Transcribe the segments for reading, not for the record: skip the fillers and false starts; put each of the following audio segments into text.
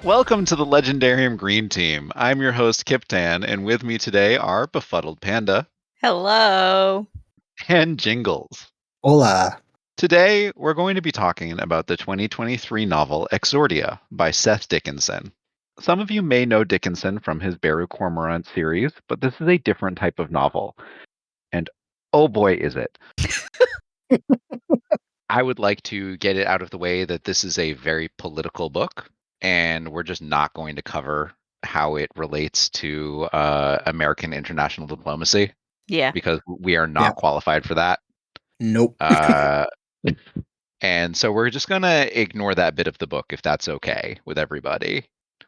Welcome to the Legendarium Green Team. I'm your host, Kyptan, and with me today are Befuddled Panda Hello. and Jingles. Hola. Today, we're going to be talking about the 2023 novel Exordia by Seth Dickinson. Some of you may know Dickinson from his Beru Cormorant series, but this is a different type of novel. And oh boy, is it. I would like to get it out of the way that this is a very political book, and we're just not going to cover how it relates to American international diplomacy Yeah. because we are not qualified for that. Nope. And so we're just going to ignore that bit of the book if that's okay with everybody,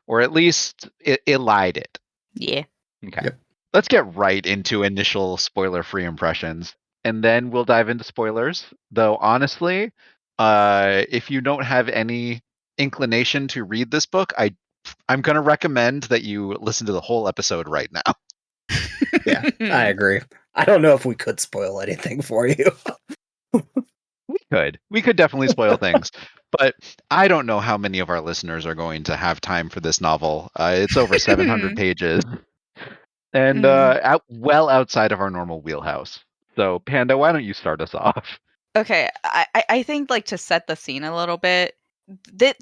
or at least elide it. Yeah. Okay. Yep. Let's get right into initial spoiler-free impressions, and then we'll dive into spoilers. Though honestly, if you don't have any inclination to read this book, I'm going to recommend that you listen to the whole episode right now. Yeah, I agree. I don't know if we could spoil anything for you. We could definitely spoil things, but I don't know how many of our listeners are going to have time for this novel. It's over 700 pages. And well outside of our normal wheelhouse. So, Panda, why don't you start us off? Okay, I think like to set the scene a little bit,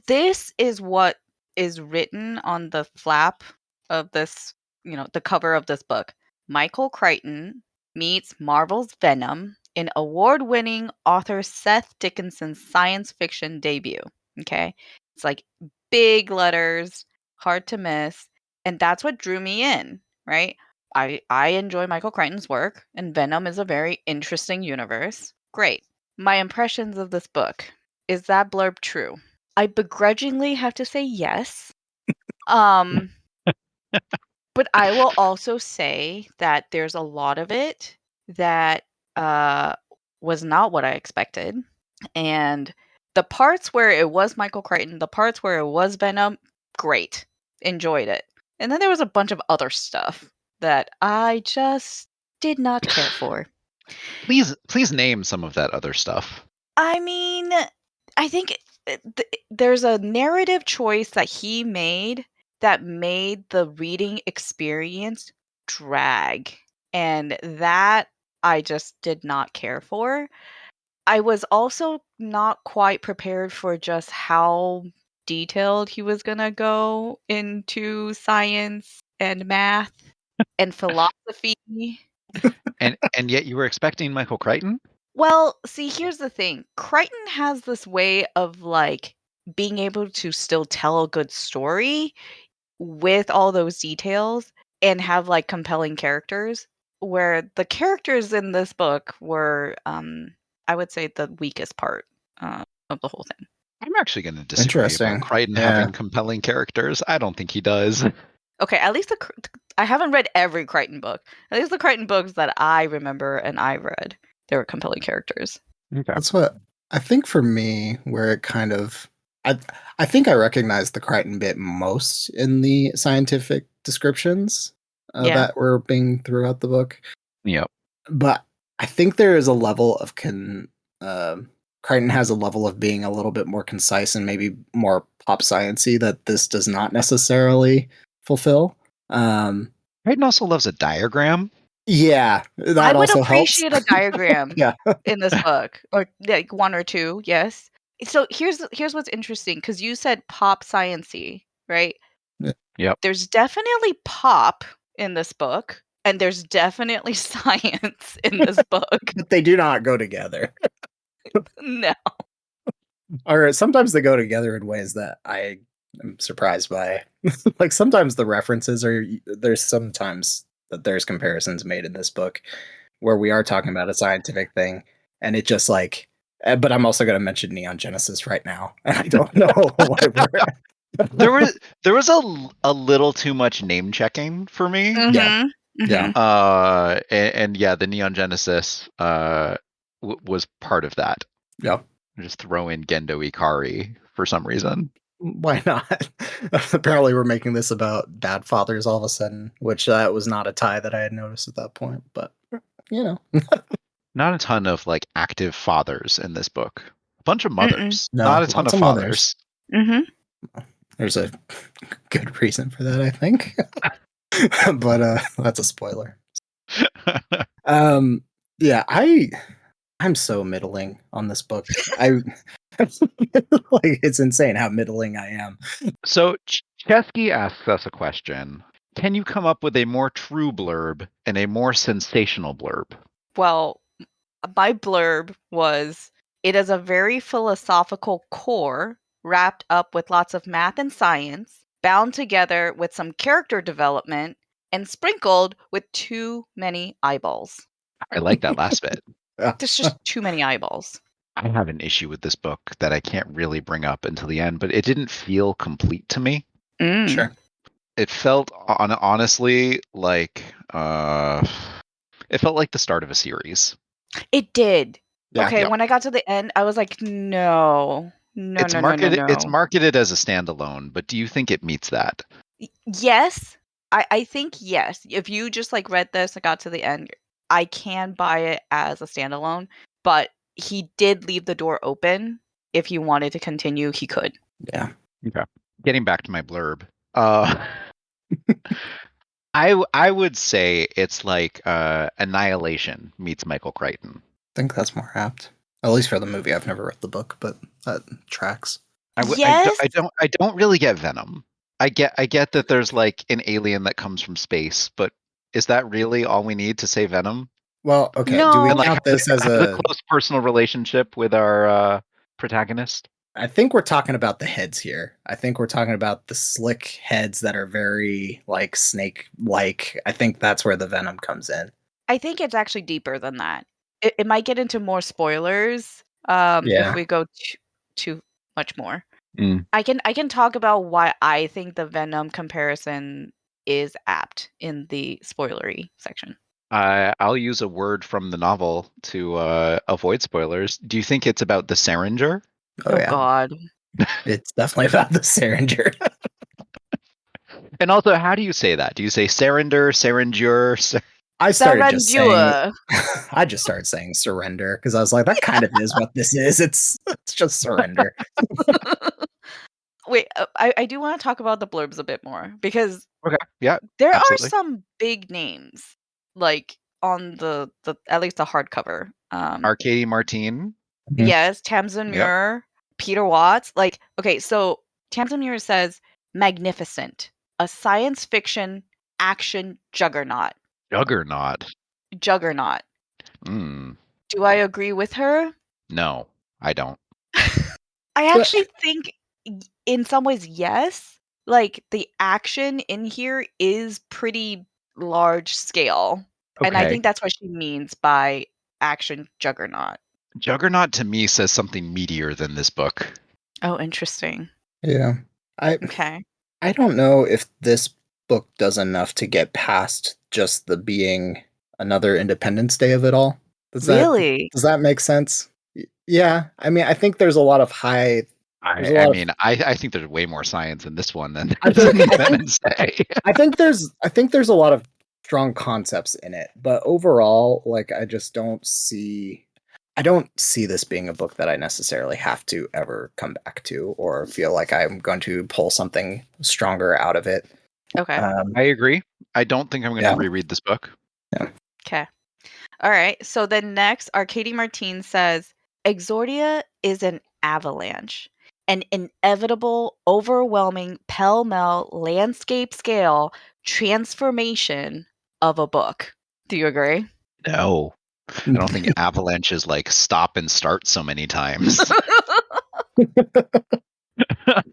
this is what is written on the flap of this, the cover of this book. Michael Crichton meets Marvel's Venom in award-winning author Seth Dickinson's science fiction debut. Okay? It's like big letters, hard to miss, and that's what drew me in, right? I enjoy Michael Crichton's work, and Venom is a very interesting universe. Great. My impressions of this book. Is that blurb true? I begrudgingly have to say yes. But I will also say that there's a lot of it that was not what I expected. And the parts where it was Michael Crichton, the parts where it was Venom, great. Enjoyed it. And then there was a bunch of other stuff that I just did not care for. Please name some of that other stuff. I mean, I think there's a narrative choice that he made that made the reading experience drag. And that I just did not care for. I was also not quite prepared for just how detailed he was going to go into science and math and philosophy. And yet you were expecting Michael Crichton? Well, see, here's the thing. Crichton has this way of like being able to still tell a good story with all those details and have like compelling characters, where the characters in this book were I would say the weakest part of the whole thing. I'm actually going to disagree about Crichton having compelling characters. I don't think he does. Okay, at least I haven't read every Crichton book. At least the Crichton books that I remember and I read, there were compelling characters. Okay. That's what I think for me, where it kind of I think I recognize the Crichton bit most in the scientific descriptions that were being throughout the book. Yep. But I think there is a level of Crichton has a level of being a little bit more concise and maybe more pop sciencey that this does not necessarily fulfill. Crichton also loves a diagram. Yeah, that I would also appreciate helps. a diagram in this book, or like one or two. Yes. So here's what's interesting, because you said pop sciencey, right? Yep. There's definitely pop in this book, and there's definitely science in this book. But they do not go together. No. Or sometimes they go together in ways that I am surprised by. Like sometimes the references there's sometimes that there's comparisons made in this book where we are talking about a scientific thing, and it just like. But I'm also going to mention Neon Genesis right now, and I don't know why there was a little too much name checking for me. Mm-hmm. Yeah. And yeah, the Neon Genesis was part of that. Yeah. Just throw in Gendo Ikari for some reason. Why not? Apparently we're making this about bad fathers all of a sudden, which was not a tie that I had noticed at that point, but you know. Not a ton of like active fathers in this book. A bunch of mothers. No, not a ton of fathers. Mm-hmm. There's a good reason for that, I think. But that's a spoiler. Yeah, I'm so middling on this book. I like it's insane how middling I am. So Chesky asks us a question. Can you come up with a more true blurb and a more sensational blurb? Well, my blurb was, it is a very philosophical core wrapped up with lots of math and science, bound together with some character development, and sprinkled with too many eyeballs. I like that last bit. There's just too many eyeballs. I have an issue with this book that I can't really bring up until the end, but it didn't feel complete to me. Mm. Sure. It felt honestly like it felt like the start of a series. It did. Yeah. Okay, Yep. when I got to the end, I was like, no. It's marketed as a standalone, but do you think it meets that? Yes. I think yes. If you just like read this and got to the end, I can buy it as a standalone, but he did leave the door open. If he wanted to continue, he could. Yeah. Okay. Getting back to my blurb. I would say it's like Annihilation meets Michael Crichton. I think that's more apt. At least for the movie. I've never read the book, but that tracks. Yes. I don't really get Venom. I get that there's like an alien that comes from space, but is that really all we need to say Venom? Well, okay. No. Do we And like count this as has a a? close personal relationship with our protagonist? I think we're talking about the heads here. I think we're talking about the slick heads that are very like snake-like. I think that's where the venom comes in. I think it's actually deeper than that. It might get into more spoilers Yeah. if we go too much more. Mm. I can talk about why I think the Venom comparison is apt in the spoilery section. I'll use a word from the novel to avoid spoilers. Do you think it's about the Seringer? Oh yeah. God. It's definitely about the Seringer. And also, how do you say that? Do you say Serinder, Seringer? I started just saying. Sarandua. I just started saying surrender because I was like, that kind of is what this is. It's just surrender. Wait, I do want to talk about the blurbs a bit more because Okay, yeah, there absolutely. are some big names like on the at least the hardcover. Arcady Martin. Yes, Tamsin Yep. Muir, Peter Watts. Like, okay, so Tamsin Muir says magnificent, a science fiction action juggernaut. Juggernaut. Juggernaut. Mm, Do I agree with her? no, I don't. I actually think in some ways yes. Like the action in here is pretty large scale. And I Okay. think that's what she means by action juggernaut. Juggernaut to me says something meatier than this book. Oh, interesting. Yeah. Okay. I don't know if this book does enough to get past just the being another Independence Day of it all. Does that make sense? Yeah. I mean, I think there's a lot of high. I think there's way more science in this one than I there's in think- Independence Day. I think there's a lot of strong concepts in it, but overall, like I don't see this being a book that I necessarily have to ever come back to or feel like I'm going to pull something stronger out of it. Okay. I agree. I don't think I'm going to reread this book. Okay. All right. So then next, Arcady Martin says, Exordia is an avalanche, an inevitable, overwhelming, pell-mell, landscape scale transformation of a book. Do you agree? No. I don't think avalanches like stop and start so many times.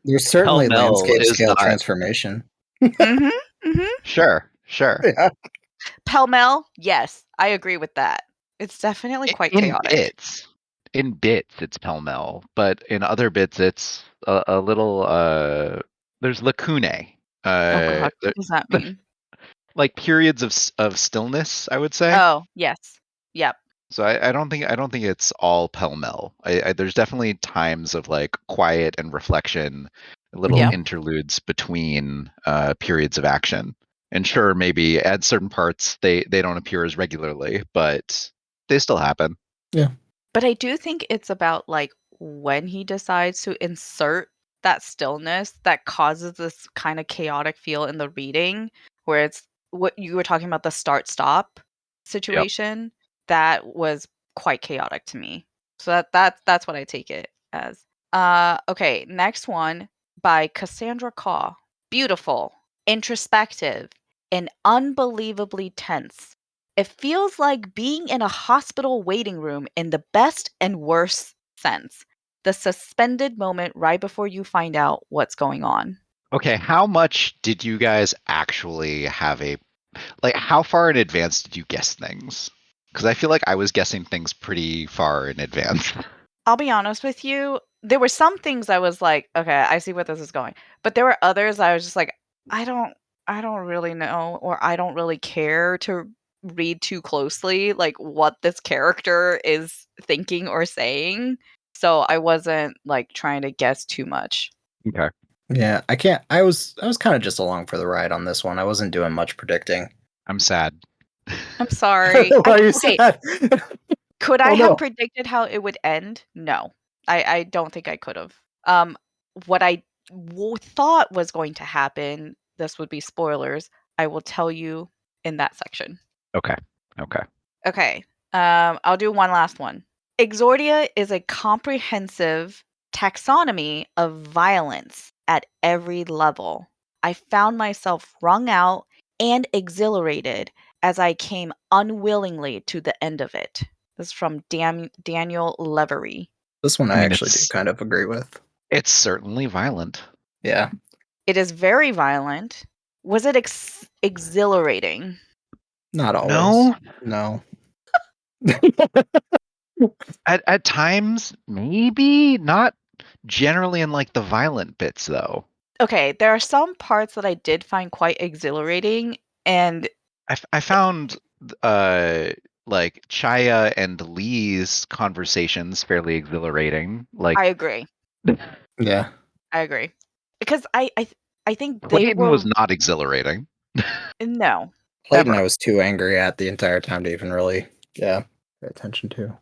There's certainly Pell-mell landscape is scale not- transformation. Sure. Yeah. Pell-mell, yes, I agree with that. It's definitely quite chaotic. In bits, it's pell-mell, but in other bits, it's a little. There's lacunae. Oh God, what does that mean? Like periods of stillness, I would say. Oh yes, yep. So I don't think it's all pell-mell. There's definitely times of like quiet and reflection, little Yeah. interludes between periods of action. And sure, maybe at certain parts they don't appear as regularly, but they still happen. Yeah. But I do think it's about like when he decides to insert that stillness that causes this kind of chaotic feel in the reading, where it's what you were talking about, the start-stop situation, that was quite chaotic to me. So that's what I take it as. Okay, next one by Cassandra Caw. Beautiful, introspective, and unbelievably tense. It feels like being in a hospital waiting room in the best and worst sense. The suspended moment right before you find out what's going on. Okay, how much did you guys actually have how far in advance did you guess things? Because I feel like I was guessing things pretty far in advance. I'll be honest with you. There were some things I was like, okay, I see where this is going. But there were others I was just like, I don't really know, or I don't really care to read too closely like what this character is thinking or saying. So I wasn't like trying to guess too much. Okay. Yeah, I can't. I was kind of just along for the ride on this one. I wasn't doing much predicting. I'm sad. I'm sorry. Why are you Okay, sad? could I Oh have no. predicted how it would end? No. I don't think I could have. What I thought was going to happen, this would be spoilers, I will tell you in that section. Okay. Okay. Okay. I'll do one last one. Exordia is a comprehensive taxonomy of violence at every level. I found myself wrung out and exhilarated as I came unwillingly to the end of it. This is from Daniel Levery. This one I mean, actually do kind of agree with. It's certainly violent. Yeah. It is very violent. Was it exhilarating? Not always. No. No. At times, maybe not generally in like the violent bits though. Okay, there are some parts that I did find quite exhilarating, and I found like Chaya and Lee's conversations fairly exhilarating. Like I agree. Yeah. I agree. Because I think they Clayton was were not exhilarating. no. Clayton, I Ever. was too angry at the entire time to even really, pay attention to.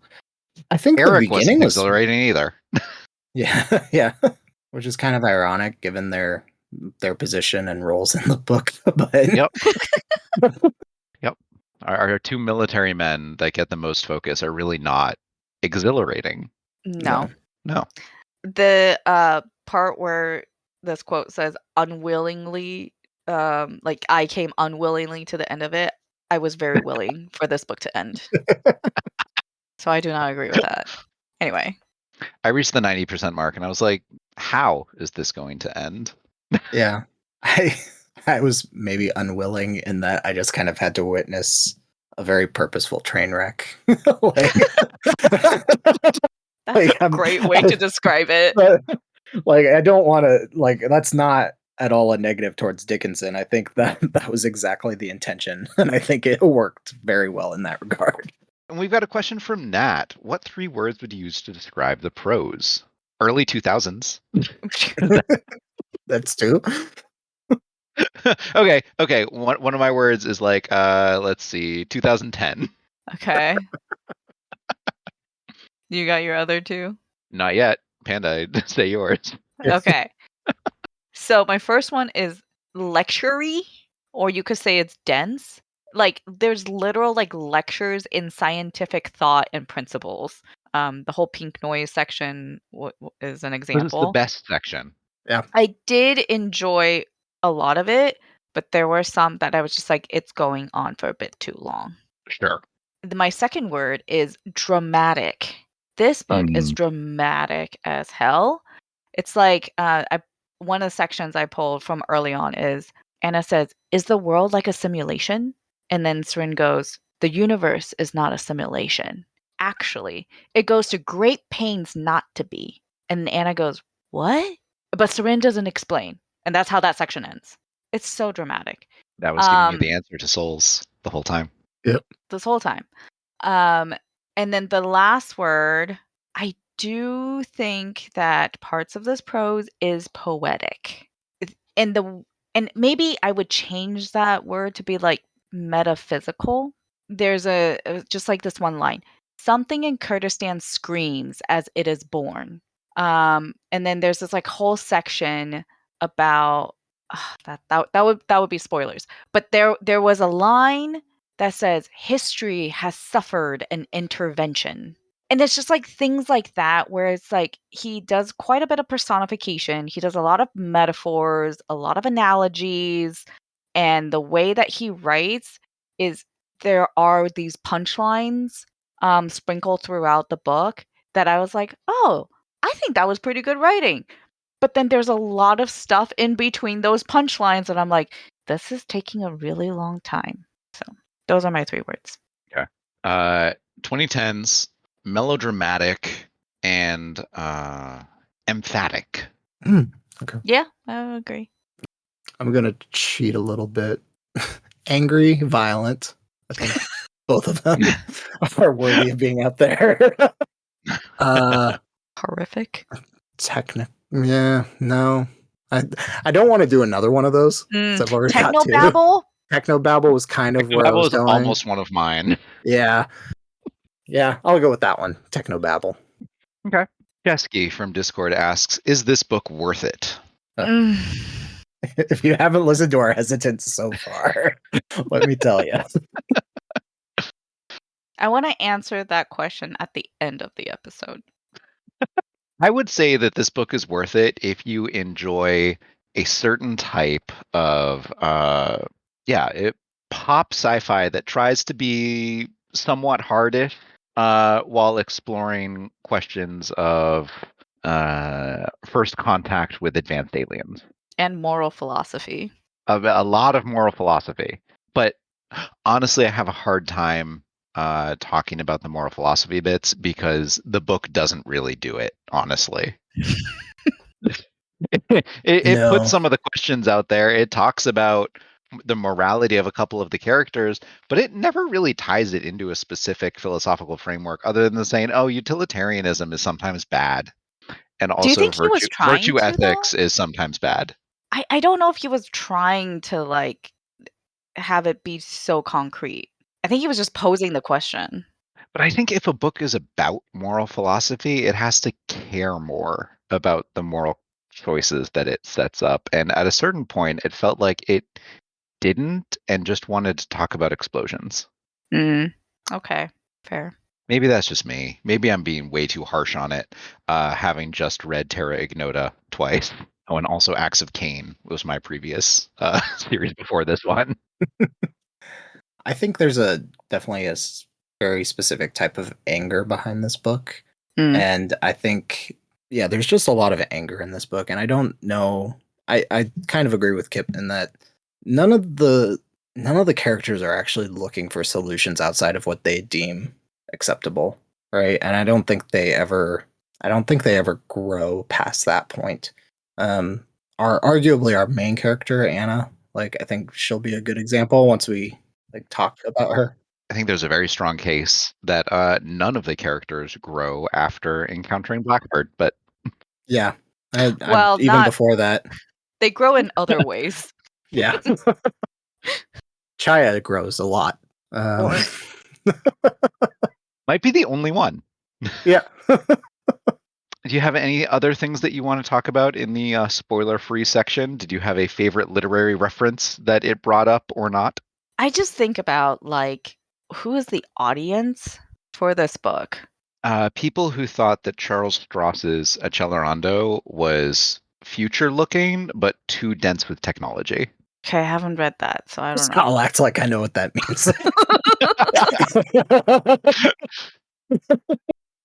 I think the Eric wasn't beginning was, exhilarating either. yeah, yeah, which is kind of ironic given their position and roles in the book. But Yep. Yep. Our two military men that get the most focus are really not exhilarating. No. No. The part where this quote says unwillingly, like I came unwillingly to the end of it, I was very willing for this book to end. So I do not agree with that. Anyway. I reached the 90% mark and I was like, how is this going to end? yeah, I was maybe unwilling in that I just kind of had to witness a very purposeful train wreck. That's a great way to describe it. But, I don't want to that's not at all a negative towards Dickinson. I think that was exactly the intention, and I think it worked very well in that regard. And we've got a question from Nat. What 3 words would you use to describe the prose? Early 2000s. That's two. Okay. One of my words is let's see, 2010. Okay. You got your other two? Not yet. Panda, say yours. Okay. So my first one is lecture-y, or you could say it's dense. Like there's literal like lectures in scientific thought and principles. The whole pink noise section is an This is the example. best section. Yeah. I did enjoy a lot of it, but there were some that I was just like, it's going on for a bit too long. Sure. My second word is dramatic. This book is dramatic as hell. It's like one of the sections I pulled from early on is Anna says, "Is the world like a simulation?" And then Srin goes, "The universe is not a simulation. Actually, it goes to great pains not to be." And Anna goes, "What?" But Srin doesn't explain. And that's how that section ends. It's so dramatic. That was giving you the answer to souls the whole time. Yep. This whole time. And then the last word, I do think that parts of this prose is poetic. And maybe I would change that word to be like metaphysical. There's just like this one line. Something in Kurdistan screams as it is born. And then there's this like whole section about that would be spoilers. But there was a line that says history has suffered an intervention. And it's just like things like that where it's like he does quite a bit of personification. He does a lot of metaphors, a lot of analogies, and the way that he writes is there are these punchlines sprinkled throughout the book that I was like, "Oh, I think that was pretty good writing." But then there's a lot of stuff in between those punchlines and I'm like, "This is taking a really long time." So, those are my 3 words. Okay. 2010s, melodramatic and emphatic. Okay. Yeah, I agree. I'm gonna cheat a little bit. Angry, violent. I think both of them are worthy of being out there. Horrific. Yeah, no. I don't want to do another one of those. 'Cause I've already got 2. Technobabble? Technobabble was kind of where I Babel was is going. almost one of mine. Yeah. Yeah, I'll go with that one. Technobabble. Okay. Chesky from Discord asks, "Is this book worth it?" If you haven't listened to our hesitance so far, let me tell you. I want to answer that question at the end of the episode. I would say that this book is worth it if you enjoy a certain type of pop sci-fi that tries to be somewhat hardish while exploring questions of first contact with advanced aliens. And moral philosophy. A lot of moral philosophy. But honestly, I have a hard time talking about the moral philosophy bits because the book doesn't really do it, honestly. It No. puts some of the questions out there. It talks about the morality of a couple of the characters, but it never really ties it into a specific philosophical framework other than saying, oh, utilitarianism is sometimes bad. And Do you also think he was trying virtue to, though? ethics is sometimes bad. I don't know if he was trying to, like, have it be so concrete. I think he was just posing the question. But I think if a book is about moral philosophy, it has to care more about the moral choices that it sets up. And at a certain point, it felt like it didn't and just wanted to talk about explosions. Okay, fair. Maybe that's just me. Maybe I'm being way too harsh on it, having just read Terra Ignota twice. Oh, and also Acts of Cain was my previous series before this one. I think there's definitely a very specific type of anger behind this book. And I think, yeah, there's just a lot of anger in this book. And I don't know. I kind of agree with Kip in that none of the characters are actually looking for solutions outside of what they deem acceptable, right? And I don't think they ever grow past that point. Arguably our main character, Anna, like, I think she'll be a good example once we talk about her. I think there's a very strong case that none of the characters grow after encountering Blackbird, but yeah, Well, even before that, they grow in other ways. yeah. Chaya grows a lot. Might be the only one. Yeah. Do you have any other things that you want to talk about in the spoiler-free section? Did you have a favorite literary reference that it brought up or not? I just think about, like, who is the audience for this book? People who thought that Charles Stross's Accelerando was future-looking, but too dense with technology. Okay, I haven't read that, so I don't know. I'll act like I know what that means.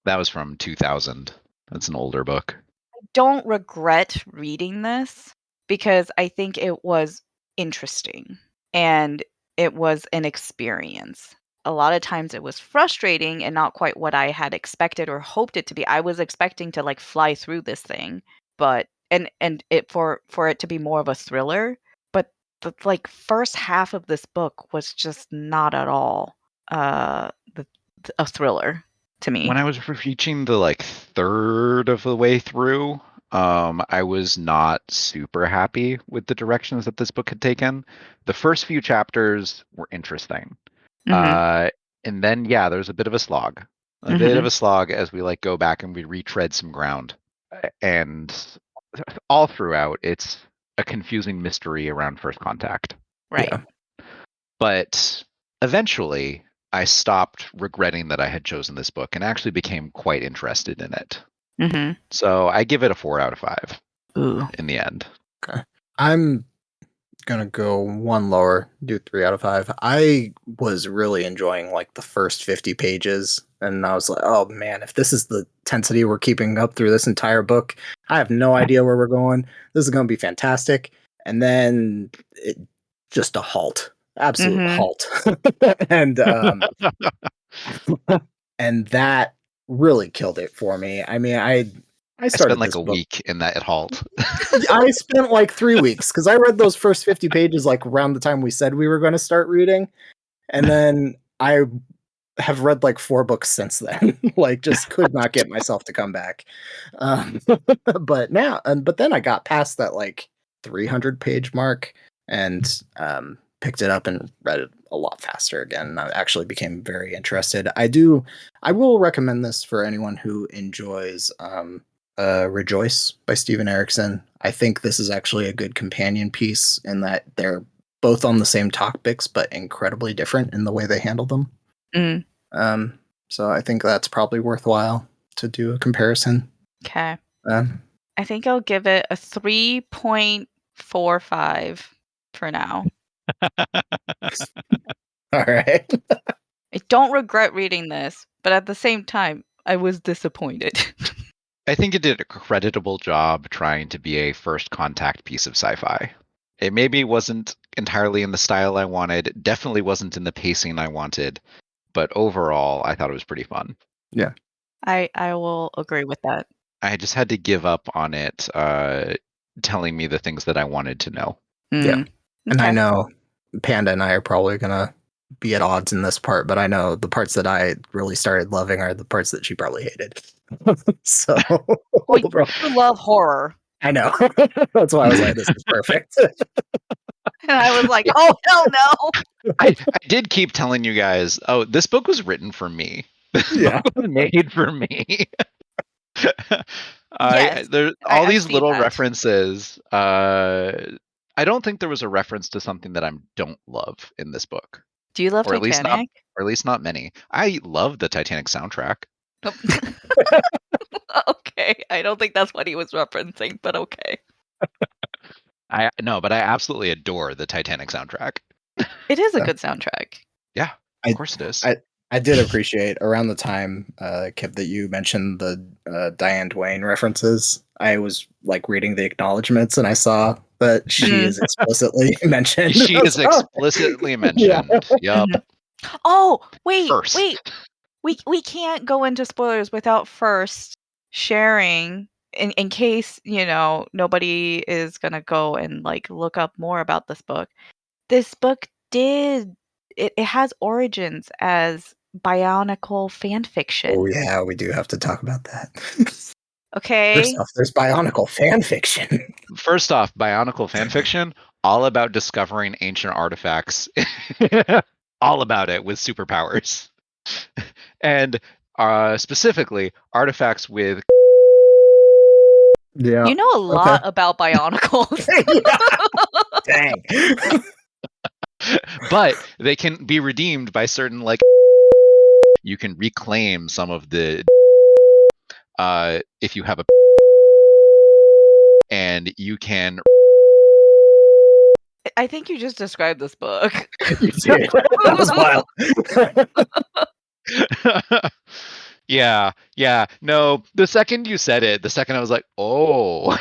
That was from 2000. That's an older book. I don't regret reading this because I think it was interesting and it was an experience. A lot of times it was frustrating and not quite what I had expected or hoped it to be. I was expecting to like fly through this thing, but and it for it to be more of a thriller, but the like first half of this book was just not at all a thriller to me. When I was reaching the like third of the way through, I was not super happy with the directions that this book had taken. The first few chapters were interesting. And then, yeah, there's a bit of a slog. A bit of a slog as we like go back and we retread some ground. and all throughout, it's a confusing mystery around first contact. Right. Yeah. But eventually, I stopped regretting that I had chosen this book and actually became quite interested in it. Mm-hmm. So I give it a 4 out of 5 Ooh. in the end. Okay. I'm gonna go one lower, do 3 out of 5. I was really enjoying like the first 50 pages, and I was like, oh man, if this is the intensity we're keeping up through this entire book, I have no idea where we're going. This is gonna be fantastic. And then it just a halt. Absolute Mhm. halt. and and that really killed it for me. I mean, I I spent started like this a book. week in that halt. I spent like 3 weeks because I read those first 50 pages like around the time we said we were going to start reading, and then I have read like 4 books since then. Like, just could not get myself to come back. Um, but then I got past that like 300-page mark and picked it up and read it a lot faster again. And I actually became very interested. I will recommend this for anyone who enjoys Rejoice by Steven Erikson. I think this is actually a good companion piece in that they're both on the same topics, but incredibly different in the way they handle them. Mm. So I think that's probably worthwhile to do a comparison. Okay. Um, I think I'll give it a 3.45 for now. all right. I don't regret reading this, but at the same time, I was disappointed. I think it did a creditable job trying to be a first contact piece of sci-fi. It maybe wasn't entirely in the style I wanted, definitely wasn't in the pacing I wanted, but overall, I thought it was pretty fun. Yeah. I will agree with that. I just had to give up on it telling me the things that I wanted to know. Yeah. Mm. And I Okay. know Panda and I are probably gonna be at odds in this part, but I know the parts that I really started loving are the parts that she probably hated. So Well, you love horror. I know. That's why I was like, this is perfect. And I was like, Yeah. oh, hell no. I did keep telling you guys, oh, this book was written for me. This Yeah. book was made for me. Yes, All I've these seen little that. references. I don't think there was a reference to something that I don't love in this book, Do you love or at least Titanic? not many. I love the Titanic soundtrack. Nope. Okay. I don't think that's what he was referencing, but okay. But I absolutely adore the Titanic soundtrack. It is a Yeah. good soundtrack. Yeah, I- of course it is. I did appreciate around the time, Kip, that you mentioned the Diane Duane references. I was like reading the acknowledgments and I saw that she is explicitly mentioned. She I was is like, oh. explicitly Yeah. mentioned. Yup. Mhm. Oh, wait. First. We can't go into spoilers without first sharing in case, nobody is going to go and like look up more about this book. This book it has origins as Bionicle fan fiction. Oh yeah, we do have to talk about that. Okay? First off, there's Bionicle fan fiction. First off, Bionicle fanfiction, all about discovering ancient artifacts. All about it with superpowers. And specifically, artifacts with. Yeah. You know a lot about Bionicles. Dang. But they can be redeemed by certain, like. You can reclaim some of the. If you have a. And you can. I think you just described this book. You did. That was wild. Yeah. No, the second you said it, the second I was like, oh.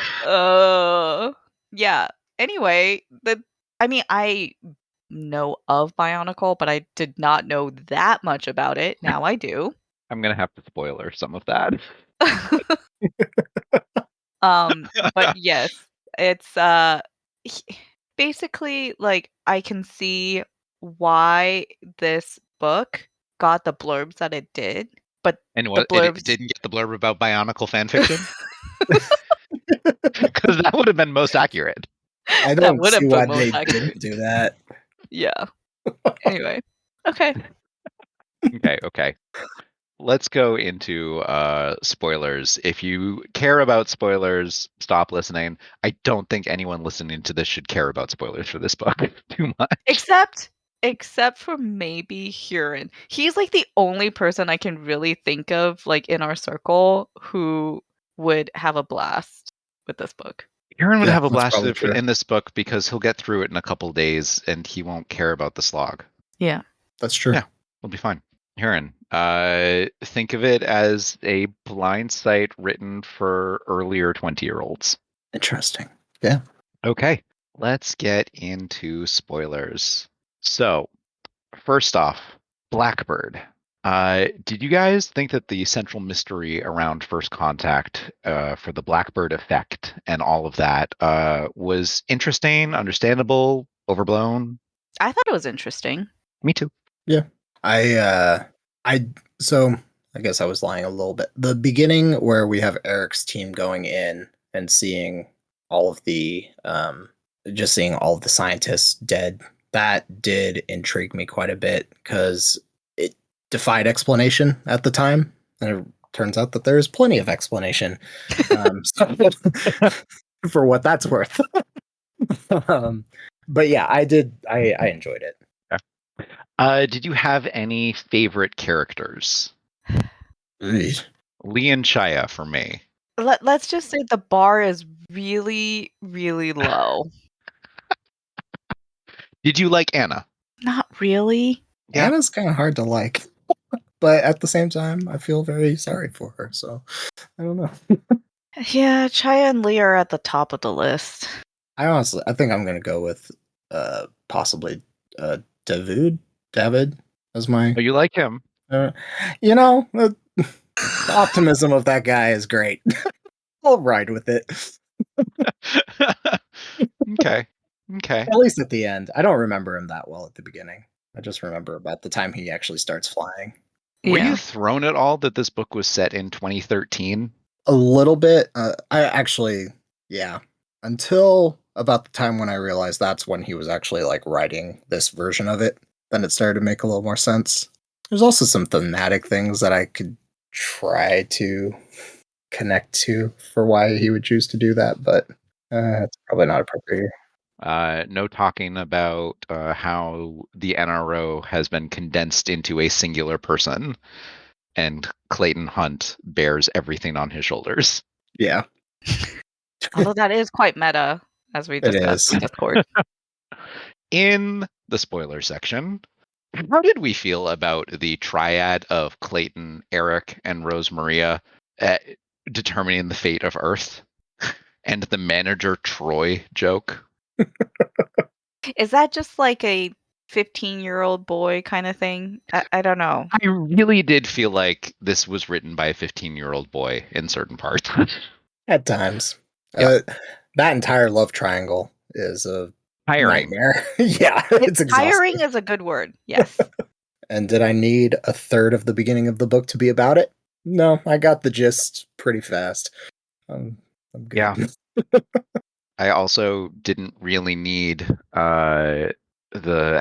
Yeah. Anyway, I know of Bionicle, but I did not know that much about it. Now I do. I'm gonna have to spoiler some of that. But yes, it's basically like I can see why this book got the blurbs that it did, but And the what it blurbs didn't get the blurb about Bionicle fanfiction? Because that would have been most accurate. I that don't would see have why been they most accurate. didn't do that. Yeah. Anyway. Okay. Okay. let's go into spoilers. If you care about spoilers, stop listening. I don't think anyone listening to this should care about spoilers for this book too much. Except for maybe Huron. He's like the only person I can really think of, like in our circle, who would have a blast with this book. Aaron would Yeah, have a that's blast probably true. in this book because he'll get through it in a couple days and he won't care about the slog. Yeah. That's true. Yeah. We'll be fine. Aaron, think of it as a blind site written for earlier 20-year-olds. Interesting. Yeah. Okay, let's get into spoilers. So, first off, Blackbird. Did you guys think that the central mystery around First Contact for the Blackbird effect and all of that was interesting, understandable, overblown? I thought it was interesting. Me too. Yeah. So I guess I was lying a little bit. The beginning where we have Eric's team going in and seeing all of the just seeing all of the scientists dead, that did intrigue me quite a bit because it defied explanation at the time. And it turns out that there is plenty of explanation. So for what that's worth. But yeah, I enjoyed it. Did you have any favorite characters? Ugh. Lee and Chaya for me. Let's just say the bar is really, really low. Did you like Anna? Not really. Yeah. Anna's kind of hard to like, but at the same time, I feel very sorry for her. So I don't know. Yeah, Chaya and Lee are at the top of the list. I think I'm gonna go with possibly David as my. Oh, you like him? You know, the optimism of that guy is great. I'll ride with it. Okay. At least at the end. I don't remember him that well at the beginning. I just remember about the time he actually starts flying. Were Yeah. you thrown at all that this book was set in 2013? A little bit. I actually, yeah. Until about the time when I realized that's when he was actually like writing this version of it, then it started to make a little more sense. There's also some thematic things that I could try to connect to for why he would choose to do that, but it's probably not appropriate. No talking about how the NRO has been condensed into a singular person, and Clayton Hunt bears everything on his shoulders. Yeah, Although that is quite meta, as we It discussed is. in Discord. In the spoiler section, how did we feel about the triad of Clayton, Eric, and Rose Maria determining the fate of Earth? And the manager Troy joke? Is that just like a 15-year-old boy kind of thing? I don't know. I really did feel like this was written by a 15-year-old boy in certain parts. At times. Yeah. That entire love triangle is a Tiring. nightmare. Yeah, it's exhausting. Tiring is a good word. Yes. And did I need a third of the beginning of the book to be about it? No, I got the gist pretty fast. I'm good. Yeah. I also didn't really need the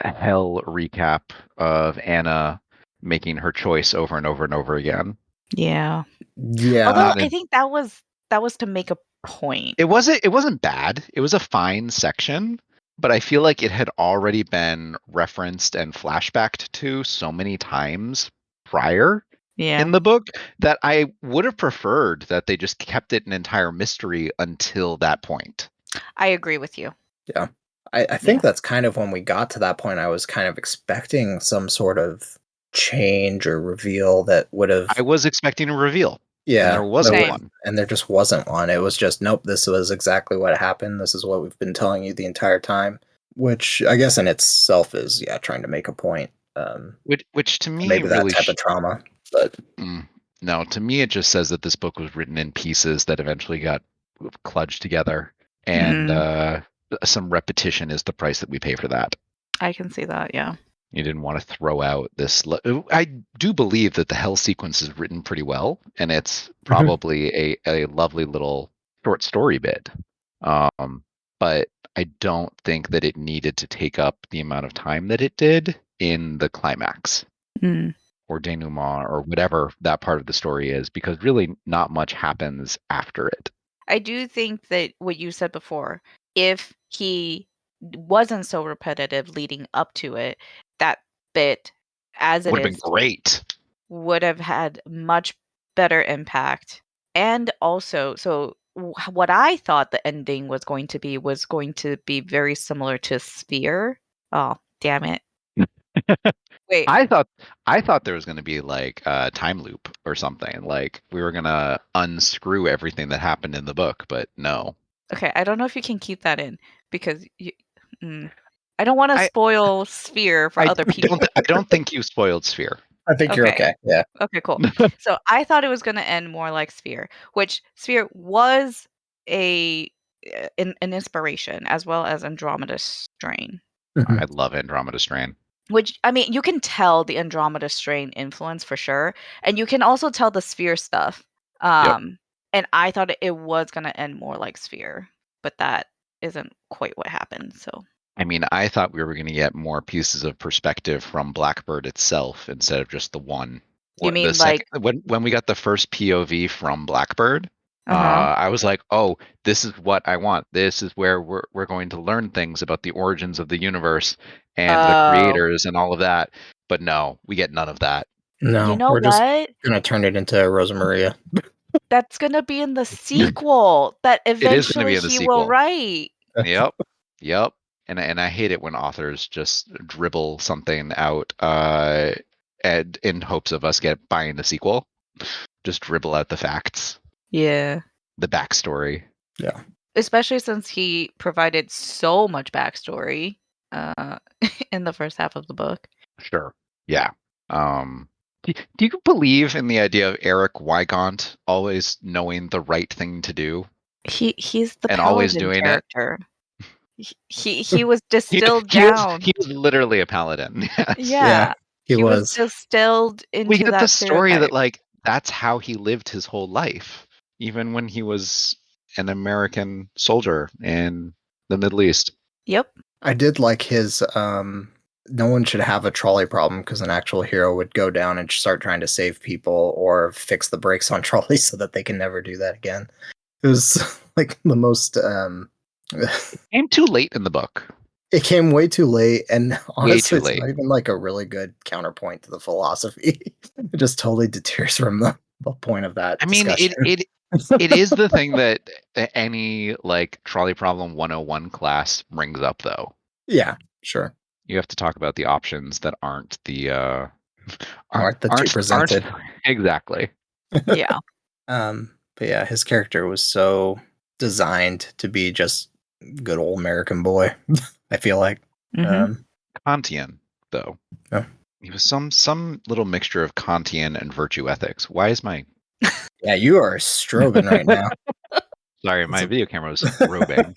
hell recap of Anna making her choice over and over and over again. Yeah. Yeah. Although I think that was to make a point. It wasn't bad. It was a fine section, but I feel like it had already been referenced and flashbacked to so many times prior Yeah. in the book that I would have preferred that they just kept it an entire mystery until that point. I agree with you. Yeah. I think that's kind of when we got to that point, I was kind of expecting some sort of change or reveal that would have. I was expecting a reveal. Yeah. And there wasn't Same. one. And there just wasn't one. It was just, nope, this was exactly what happened. This is what we've been telling you the entire time, which I guess in itself is, yeah, trying to make a point. Which to me Maybe that really type of trauma. But no, to me it just says that this book was written in pieces that eventually got kludged together, and some repetition is the price that we pay for that. I can see that, yeah. You didn't want to throw out this. I do believe that the hell sequence is written pretty well, and it's probably a lovely little short story bit. But I don't think that it needed to take up the amount of time that it did in the climax. or denouement or whatever that part of the story is, because really not much happens after it. I do think that what you said before, if he wasn't so repetitive leading up to it, that bit as it Would have been is great. would have had much better impact. And also, so what I thought the ending was going to be very similar to Sphere. Oh, damn it. Wait, I thought there was going to be like a time loop or something. Like we were going to unscrew everything that happened in the book, but no. okay, I don't know if you can keep that in because I don't want to I spoil Sphere for other people. I don't think you spoiled Sphere. I think you're Okay. okay. Yeah. Okay, cool. So I thought it was going to end more like Sphere, which Sphere was an inspiration as well as Andromeda Strain. I love Andromeda Strain. Which I mean, you can tell the Andromeda Strain influence for sure, and you can also tell the Sphere stuff. Yep. And I thought it was going to end more like Sphere, but that isn't quite what happened. So I mean, I thought we were going to get more pieces of perspective from Blackbird itself instead of just the one. you The mean second like, when we got the first POV from Blackbird, uh-huh. I was like, "Oh, this is what I want. This is where we're going to learn things about the origins of the universe and the Oh, creators and all of that." But no, we get none of that. you No, know we're just what? gonna turn it into Rosa Maria. That's gonna be in the sequel that It is going to eventually be in the he will sequel. write. Yep. Yep. And I hate it when authors just dribble something out and in hopes of us buying the sequel. Just dribble out the facts, Yeah. the backstory. Yeah. Especially since he provided so much backstory uh in the first half of the book. Sure. Yeah. Do you believe in the idea of Eric Wygant always knowing the right thing to do He's the and always paladin doing it? character. He was He distilled he is down. he is literally a paladin. Yes. Yeah, Yeah. he He was was. distilled We into get the that story that stereotype. like that's how he lived his whole life, even when he was an American soldier in the Middle East. Yep. I did like his no one should have a trolley problem because an actual hero would go down and start trying to save people or fix the brakes on trolleys so that they can never do that again. It was like the most Came too late in the book. it came way too late, and Way honestly too it's late. not even like a really good counterpoint to the philosophy. It just totally deters from the point of that I mean, discussion. it is the thing that any like trolley problem 101 class brings up though. Yeah, sure. You have to talk about the options that aren't the Aren't the two aren't presented. exactly. Yeah. But yeah, his character was so designed to be just good old American boy. I feel like. Mhm. Kantian though. Yeah. He was some little mixture of Kantian and virtue ethics. Why is my Yeah, you are strobing right now. sorry, my video camera was roving.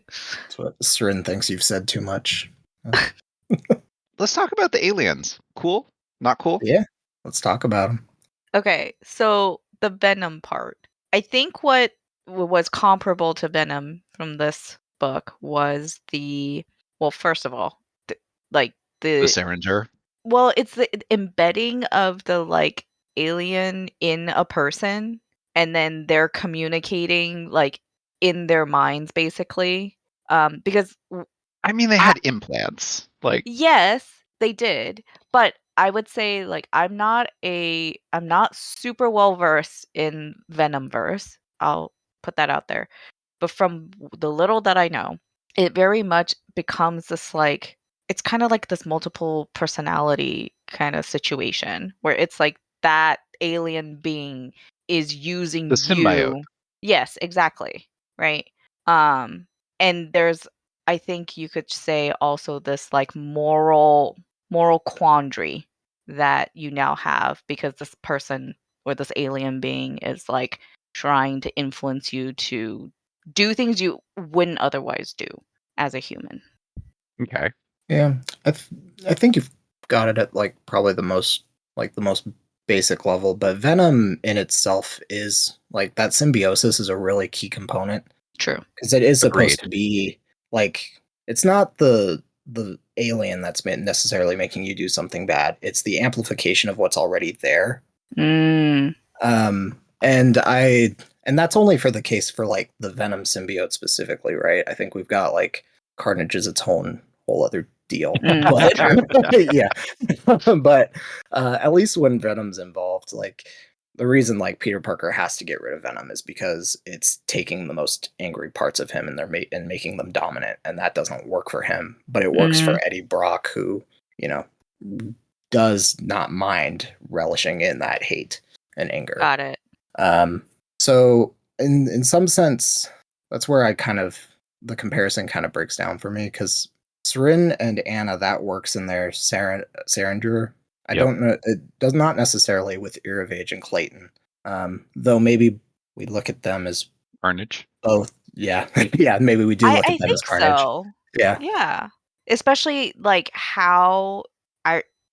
That's what Srin thinks you've said too much. Let's talk about the aliens. Cool? Not cool? Yeah, let's talk about him. Okay, so the Venom part. I think what was comparable to Venom from this book was first of all, like The the Seringer? it's the embedding of the like alien in a person and then they're communicating like in their minds basically. Because I mean, they I had implants. Like, yes, they did, but I would say like I'm not super well versed in Venomverse. I'll put that out there. But from the little that I know, it very much becomes this like it's kind of like this multiple personality kind of situation where it's like that alien being is the using symbiote. you. Yes, exactly. Right. Um and there's I think you could say also this like moral quandary that you now have because this person or this alien being is like trying to influence you to do things you wouldn't otherwise do as a human. Okay. Yeah, I think you've got it at like probably the most basic level. But Venom in itself is like that symbiosis is a really key component True. because it is supposed Agreed. to be like it's not the the alien that's necessarily making you do something bad. It's the amplification of what's already there. Mm. And that's only for the case for like the Venom symbiote specifically, right? I think we've got like Carnage is its whole other deal. But yeah. But at least when Venom's involved, like the reason like Peter Parker has to get rid of Venom is because it's taking the most angry parts of him and and making them dominant, and that doesn't work for him. But it works for Eddie Brock, who, you know, does not mind relishing in that hate and anger. Got it. So in some sense, that's where the comparison kind of breaks down for me, because Seren and Anna, that works in their Sarendur. I don't know. It does not necessarily with Iravage and Clayton. Though maybe we look at them as Carnage. both. Yeah. Yeah. Maybe we do look at them as Carnage. So. Yeah. Yeah. Especially like how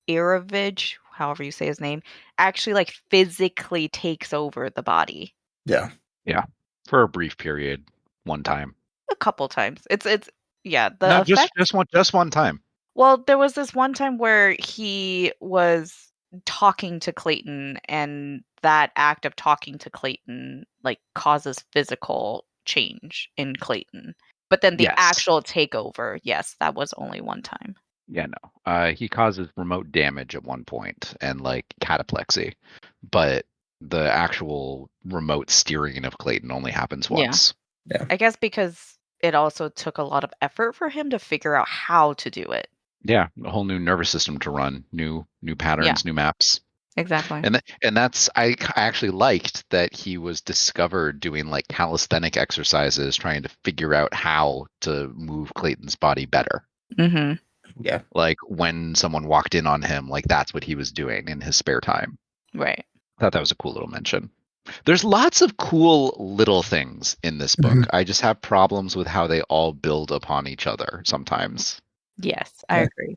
Iravage, however you say his name, actually like physically takes over the body. Yeah. Yeah. For a brief period, one time. A couple times. It's yeah, the No, effect. just one time. Well, there was this one time where he was talking to Clayton, and that act of talking to Clayton like causes physical change in Clayton. But then the actual takeover, yes, that was only one time. Yeah, no. He causes remote damage at one point and like cataplexy, but the actual remote steering of Clayton only happens once. Yeah. I guess because it also took a lot of effort for him to figure out how to do it. Yeah, a whole new nervous system to run, new patterns, new maps. Exactly. And that's I actually liked that he was discovered doing like calisthenic exercises, trying to figure out how to move Clayton's body better. Mm-hmm. Yeah. Like when someone walked in on him, like that's what he was doing in his spare time. Right. I thought that was a cool little mention. There's lots of cool little things in this book. Mhm. I just have problems with how they all build upon each other sometimes. Yes, I agree.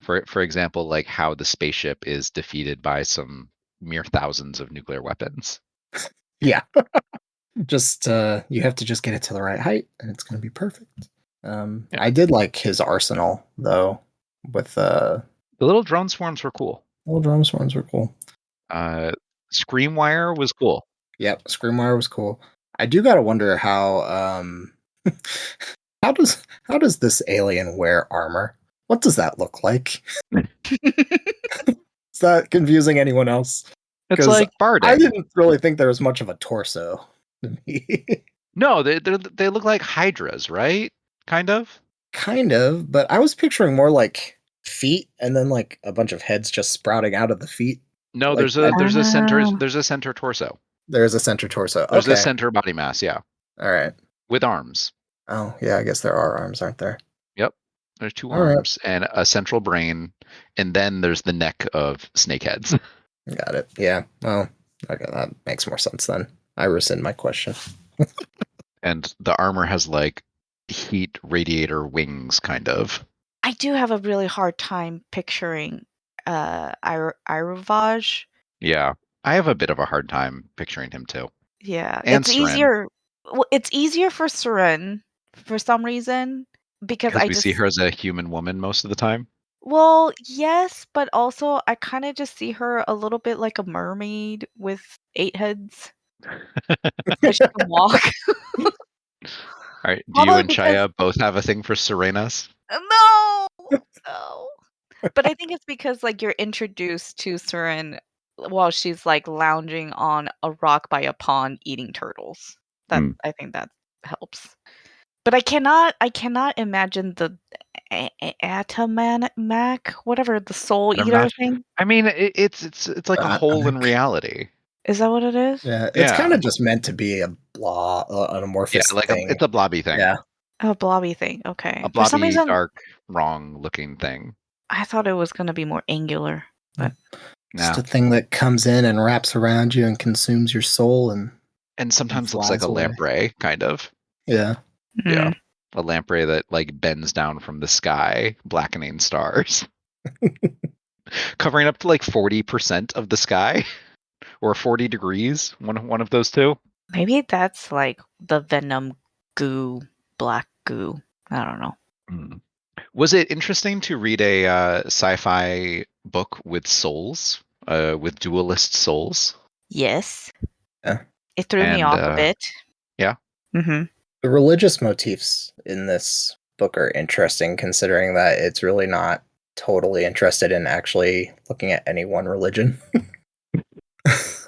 For example, like how the spaceship is defeated by some mere thousands of nuclear weapons. Yeah. Just you have to just get it to the right height and it's going to be perfect. I did like his arsenal though, with the little drone swarms were cool. Little drone swarms were cool. Screamwire was cool. Yep, Screamwire was cool. I do gotta wonder how how does this alien wear armor? What does that look like? Is that confusing anyone else? It's like Barding. I didn't really think there was much of a torso to me. No, they look like hydras, right? Kind of. Kind of, but I was picturing more like feet and then like a bunch of heads just sprouting out of the feet. No, like there's a center torso. There's a center torso. There's a center body mass, yeah. All right. With arms. Oh, yeah, I guess there are arms, aren't there? Yep. There's two arms and a central brain, and then there's the neck of snakeheads. Got it. Yeah. Well, okay, that makes more sense then. I rescind my question. And the armor has like heat radiator wings, kind of. I do have a really hard time picturing Iravage. Yeah. I have a bit of a hard time picturing him too. Yeah. And it's Seren. easier. Well, it's easier for Seren for some reason because we see her as a human woman most of the time. Well, yes, but also I kind of just see her a little bit like a mermaid with 8 heads. That she can walk. All right. Do you and Chaya both have a thing for Serenas? No. But I think it's because like you're introduced to Seren while she's like lounging on a rock by a pond eating turtles. I think that helps. But I cannot imagine the Atamac, whatever, the soul eater thing. I mean, it's like a hole in reality. Is that what it is? Yeah, it's kind of just meant to be an amorphous thing. It's a blobby thing. Yeah. A blobby thing. Okay. A blobby, for some reason, dark, wrong-looking thing. I thought it was going to be more angular, but just a thing that comes in and wraps around you and consumes your soul, and sometimes looks like a lamprey, kind of. Yeah. Mm-hmm. Yeah. A lamprey that like bends down from the sky, blackening stars, covering up to like 40% of the sky, or 40 degrees. One of those two. Maybe that's like the venom goo, black goo. I don't know. Was it interesting to read a sci-fi book with souls, with dualist souls? Yes. Yeah. It threw me And off a bit. yeah. Mm-hmm. The religious motifs in this book are interesting, considering that it's really not totally interested in actually looking at any one religion.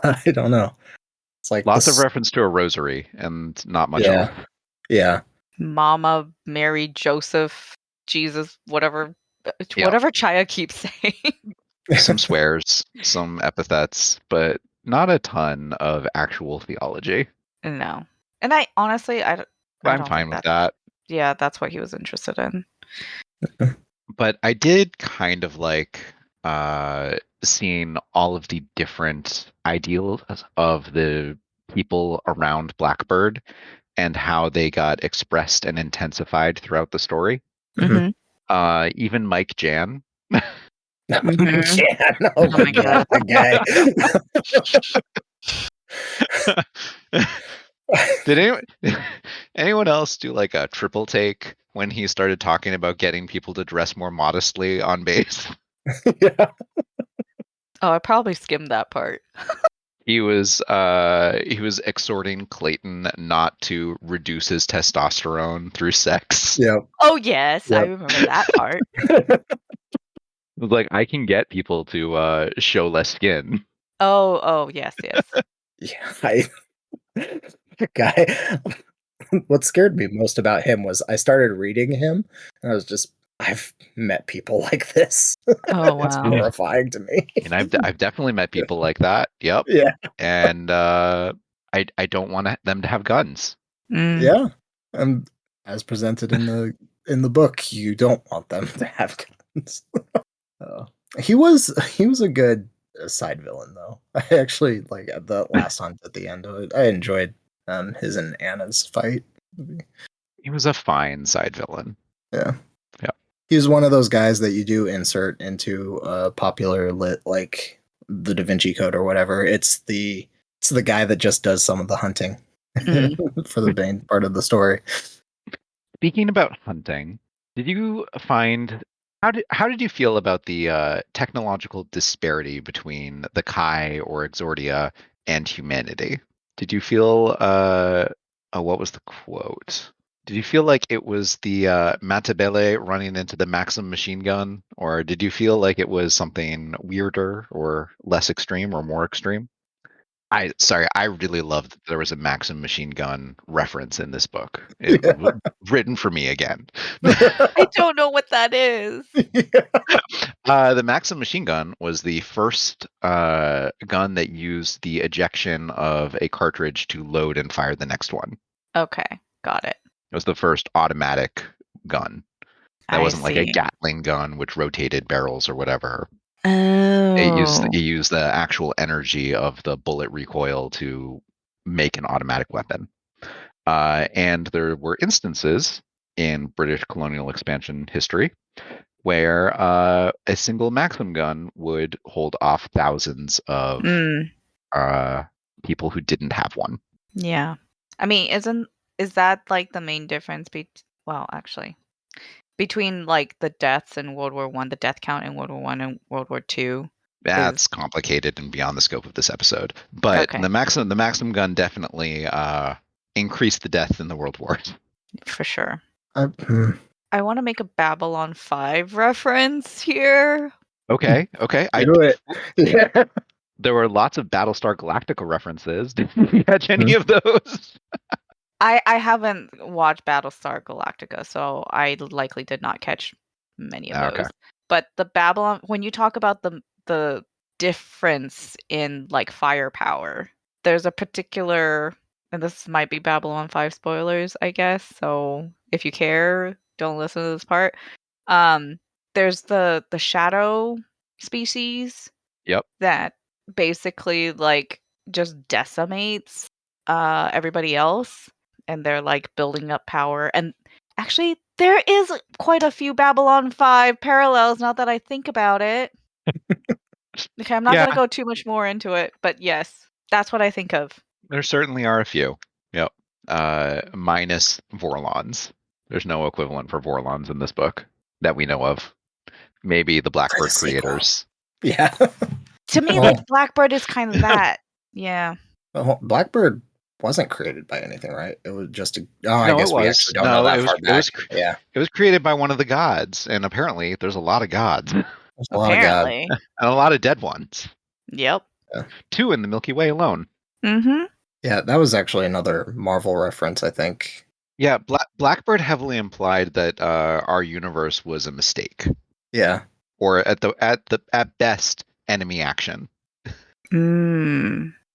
I don't know. It's like Lots of this. reference to a rosary and not much Yeah. else. Yeah. Mama, Mary, Joseph, Jesus, whatever, Yeah. whatever Chaya keeps saying. Some swears, some epithets, but not a ton of actual theology. No. And I honestly, I I'm don't fine think with that's, that. yeah, that's what he was interested in. But I did kind of like seeing all of the different ideals of the people around Blackbird and how they got expressed and intensified throughout the story. Mhm. Even Mike Jan. Mhm. Yeah, Oh oh my my God. god, that Did anyone else do like a triple take when he started talking about getting people to dress more modestly on base? guy. Yeah. Oh, I probably skimmed that part. He was exhorting Clayton not to reduce his testosterone through sex. Yep. Oh, yes, I Yep. remember that part. It was like, I can get people to show less skin. Oh, yes. Yeah, that guy. What scared me most about him was I started reading him, and I was just, I've met people like this. Oh, It's wow. horrifying to me. And I've definitely met people like that. Yep. Yeah, And I don't want them to have guns. Mm. yeah. And as presented in the book, you don't want them to have guns. Uh, he was a good side villain though. I actually like the last hunt at the end of it. I enjoyed his and Anna's fight. He was a fine side villain. Yeah. Yeah. He's one of those guys that you do insert into a popular lit like the Da Vinci Code or whatever. It's the guy that just does some of the hunting Mm. for the main part of the story. Speaking about hunting, did you find how did you feel about the technological disparity between the Kai or Exordia and humanity? Did you feel what was the quote? Did you feel like it was the Matabele running into the Maxim machine gun, or did you feel like it was something weirder or less extreme or more extreme? I really loved that there was a Maxim machine gun reference in this book. It was written for me again. I don't know what that is. The Maxim machine gun was the first gun that used the ejection of a cartridge to load and fire the next one. Okay, got it. It was the first automatic gun. That I wasn't like a see. Gatling gun which rotated barrels or whatever. Oh. It used the actual energy of the bullet recoil to make an automatic weapon. And there were instances in British colonial expansion history where a single Maxim gun would hold off thousands of Mm, people who didn't have one. yeah. I mean, is that like the main difference well, actually, between like the deaths in World War One, the death count in World War One and World War Two is That's complicated and beyond the scope of this episode. But okay, the Maxim gun definitely increased the death in the World Wars. for sure. Hmm. I want to make a Babylon 5 reference here. Okay. Do it. Yeah. There were lots of Battlestar Galactica references. Did you catch any of those? I haven't watched Battlestar Galactica, so I likely did not catch many of Okay. those. But the Babylon, when you talk about the difference in like firepower, there's a particular, and this might be Babylon 5 spoilers, I guess. So if you care, don't listen to this part. Um, there's the shadow species Yep. that basically like just decimates everybody else, and they're like building up power. And actually there is quite a few Babylon 5 parallels now that I think about it. Okay, I'm not Yeah, going to go too much more into it, but yes, that's what I think of. there certainly are a few. Yep. Minus Vorlons. There's no equivalent for Vorlons in this book. that we know of. Maybe the For Blackbird the sequel. creators. Yeah. To me, Oh. the Blackbird is kind of that. Yeah. Well, Blackbird wasn't created by anything, right? It was just a. Oh, I No, guess it we was. actually don't know No, that far it back. was. Yeah, It was created by one of the gods, and apparently there's a lot of gods and there's a lot of God. Apparently. a lot of dead ones. Yep. 2 in the Milky Way alone. Mm-hmm. Yeah, that was actually another Marvel reference, I think. Yeah, Blackbird heavily implied that our universe was a mistake, Yeah. or at best enemy action.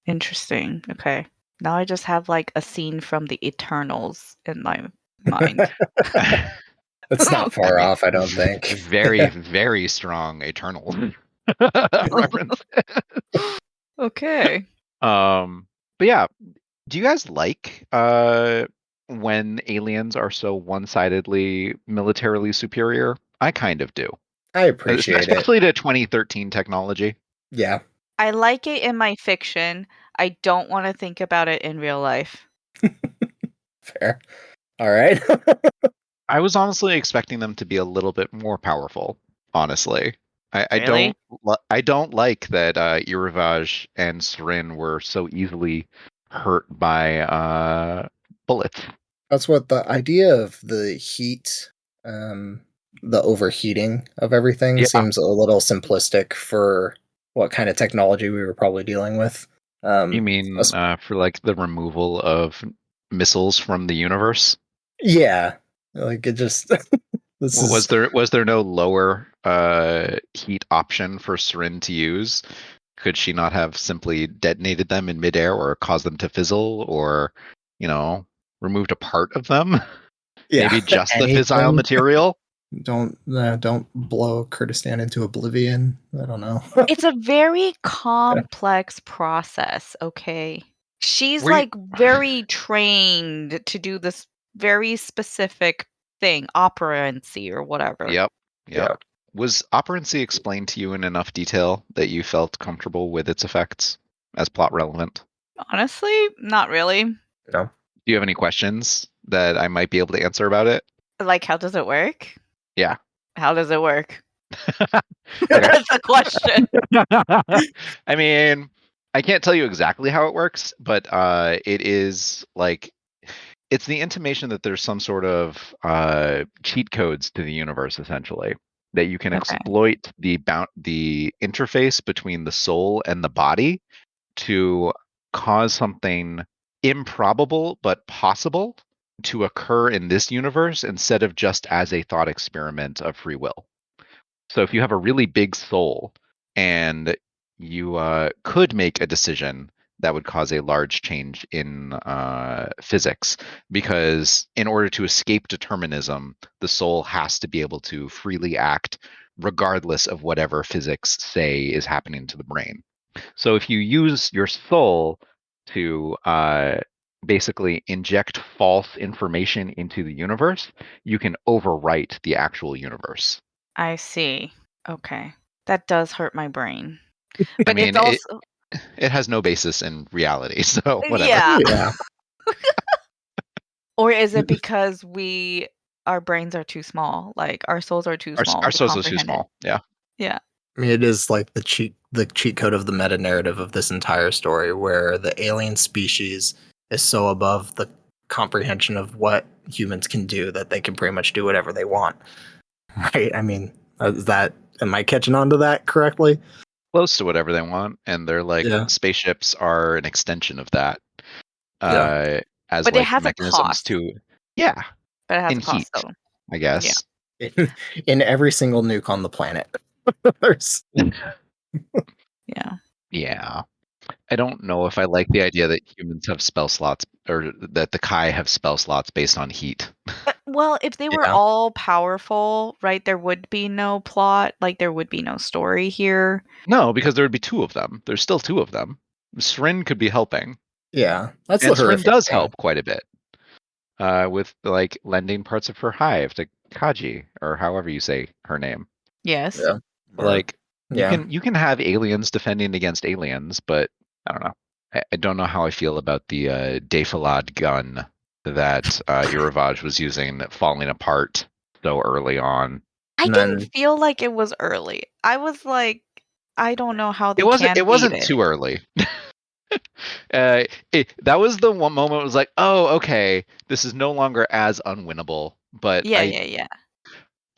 Interesting. Okay. Now I just have like a scene from the Eternals in my mind. That's not far off, I don't think. Very, very strong Eternal reference. Okay. But yeah, do you guys like when aliens are so one-sidedly militarily superior? I kind of do. I appreciate it. Especially to 2013 technology. Yeah. I like it in my fiction. I don't want to think about it in real life. Fair. All right. I was honestly expecting them to be a little bit more powerful, honestly. I Really? don't like that Irivage and Srin were so easily hurt by bullets. That's what the idea of the heat, the overheating of everything Yeah. seems a little simplistic for what kind of technology we were probably dealing with. You mean for like the removal of missiles from the universe? Yeah. Like it just Was there no lower heat option for Srin to use? Could she not have simply detonated them in midair or caused them to fizzle or, removed a part of them? yeah, Maybe just the fissile anything. material? Don't blow Kurdistan into oblivion. I don't know. It's a very complex process, okay? She's Were you- like very trained to do this very specific thing, operancy or whatever. Yep. Yeah. Was operancy explained to you in enough detail that you felt comfortable with its effects as plot relevant? Honestly, not really. No. Do you have any questions that I might be able to answer about it? Like, how does it work? Yeah. How does it work? Okay. That's the question. I mean, I can't tell you exactly how it works, but it is like it's the intimation that there's some sort of cheat codes to the universe, essentially, that you can Okay. exploit the interface between the soul and the body to cause something improbable but possible to occur in this universe instead of just as a thought experiment of free will. So if you have a really big soul and you could make a decision that would cause a large change in physics, because in order to escape determinism, the soul has to be able to freely act regardless of whatever physics say is happening to the brain. So if you use your soul to basically inject false information into the universe, you can overwrite the actual universe. I see. Okay. That does hurt my brain. I But mean, it's also it has no basis in reality, so whatever. yeah. Yeah. Or is it because our brains are too small? Like our souls are too small Our to souls are too comprehend it. small. Yeah. Yeah. I mean, it is like the cheat code of the meta narrative of this entire story, where the alien species is so above the comprehension of what humans can do that they can pretty much do whatever they want. Right? I mean, am I catching on to that correctly? Close to whatever they want, and they're like Yeah. spaceships are an extension of that. Yeah. As But it like has a mechanisms cost. to yeah, But it has in a cost heat, though. I guess. In every single nuke on the planet. There's Yeah. Yeah. I don't know if I like the idea that humans have spell slots or that the Kai have spell slots based on heat. Well, if they were Yeah. all powerful, right, there would be no plot, like there would be no story here. No, because there would be 2 of them. There's still 2 of them. Srin could be helping. Yeah. That's And the Srin horrific does thing. help quite a bit. With like lending parts of her hive to Kaji, or however you say her name. Yes. Yeah. Like Yeah. you can have aliens defending against aliens, but I don't know. I don't know how I feel about the Defilad gun that Irivage was using falling apart so early on. I And didn't then feel like it was early. I was like, I don't know how they It wasn't. can It beat wasn't it. too early. That was the one moment. It was like, oh, okay, this is no longer as unwinnable. But Yeah.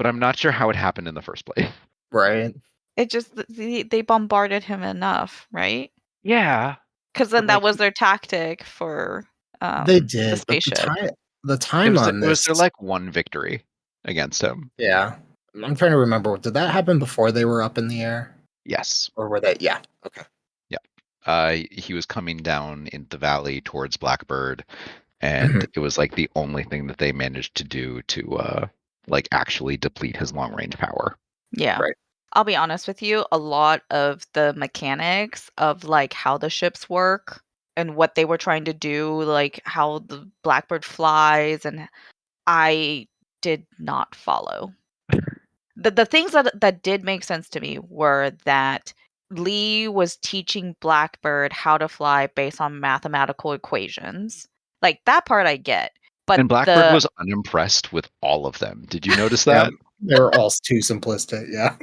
I'm not sure how it happened in the first place. right. It just they bombarded him enough, right? Yeah, Because but then that like was their tactic for They the did, but spaceship. the time on it was this, their like one victory against him. yeah. I'm trying to remember. Did that happen before they were up in the air, Yes. or were they? Yeah. Okay. Yeah. He was coming down in the valley towards Blackbird, and Mhm. it was like the only thing that they managed to do to like actually deplete his long range power. Yeah. Right. I'll be honest with you, a lot of the mechanics of like how the ships work and what they were trying to do, like how the Blackbird flies, and I did not follow. The things that did make sense to me were that Lee was teaching Blackbird how to fly based on mathematical equations. Like that part I get. But And Blackbird the was unimpressed with all of them. Did you notice Yeah. that? They were all too simplistic. Yeah.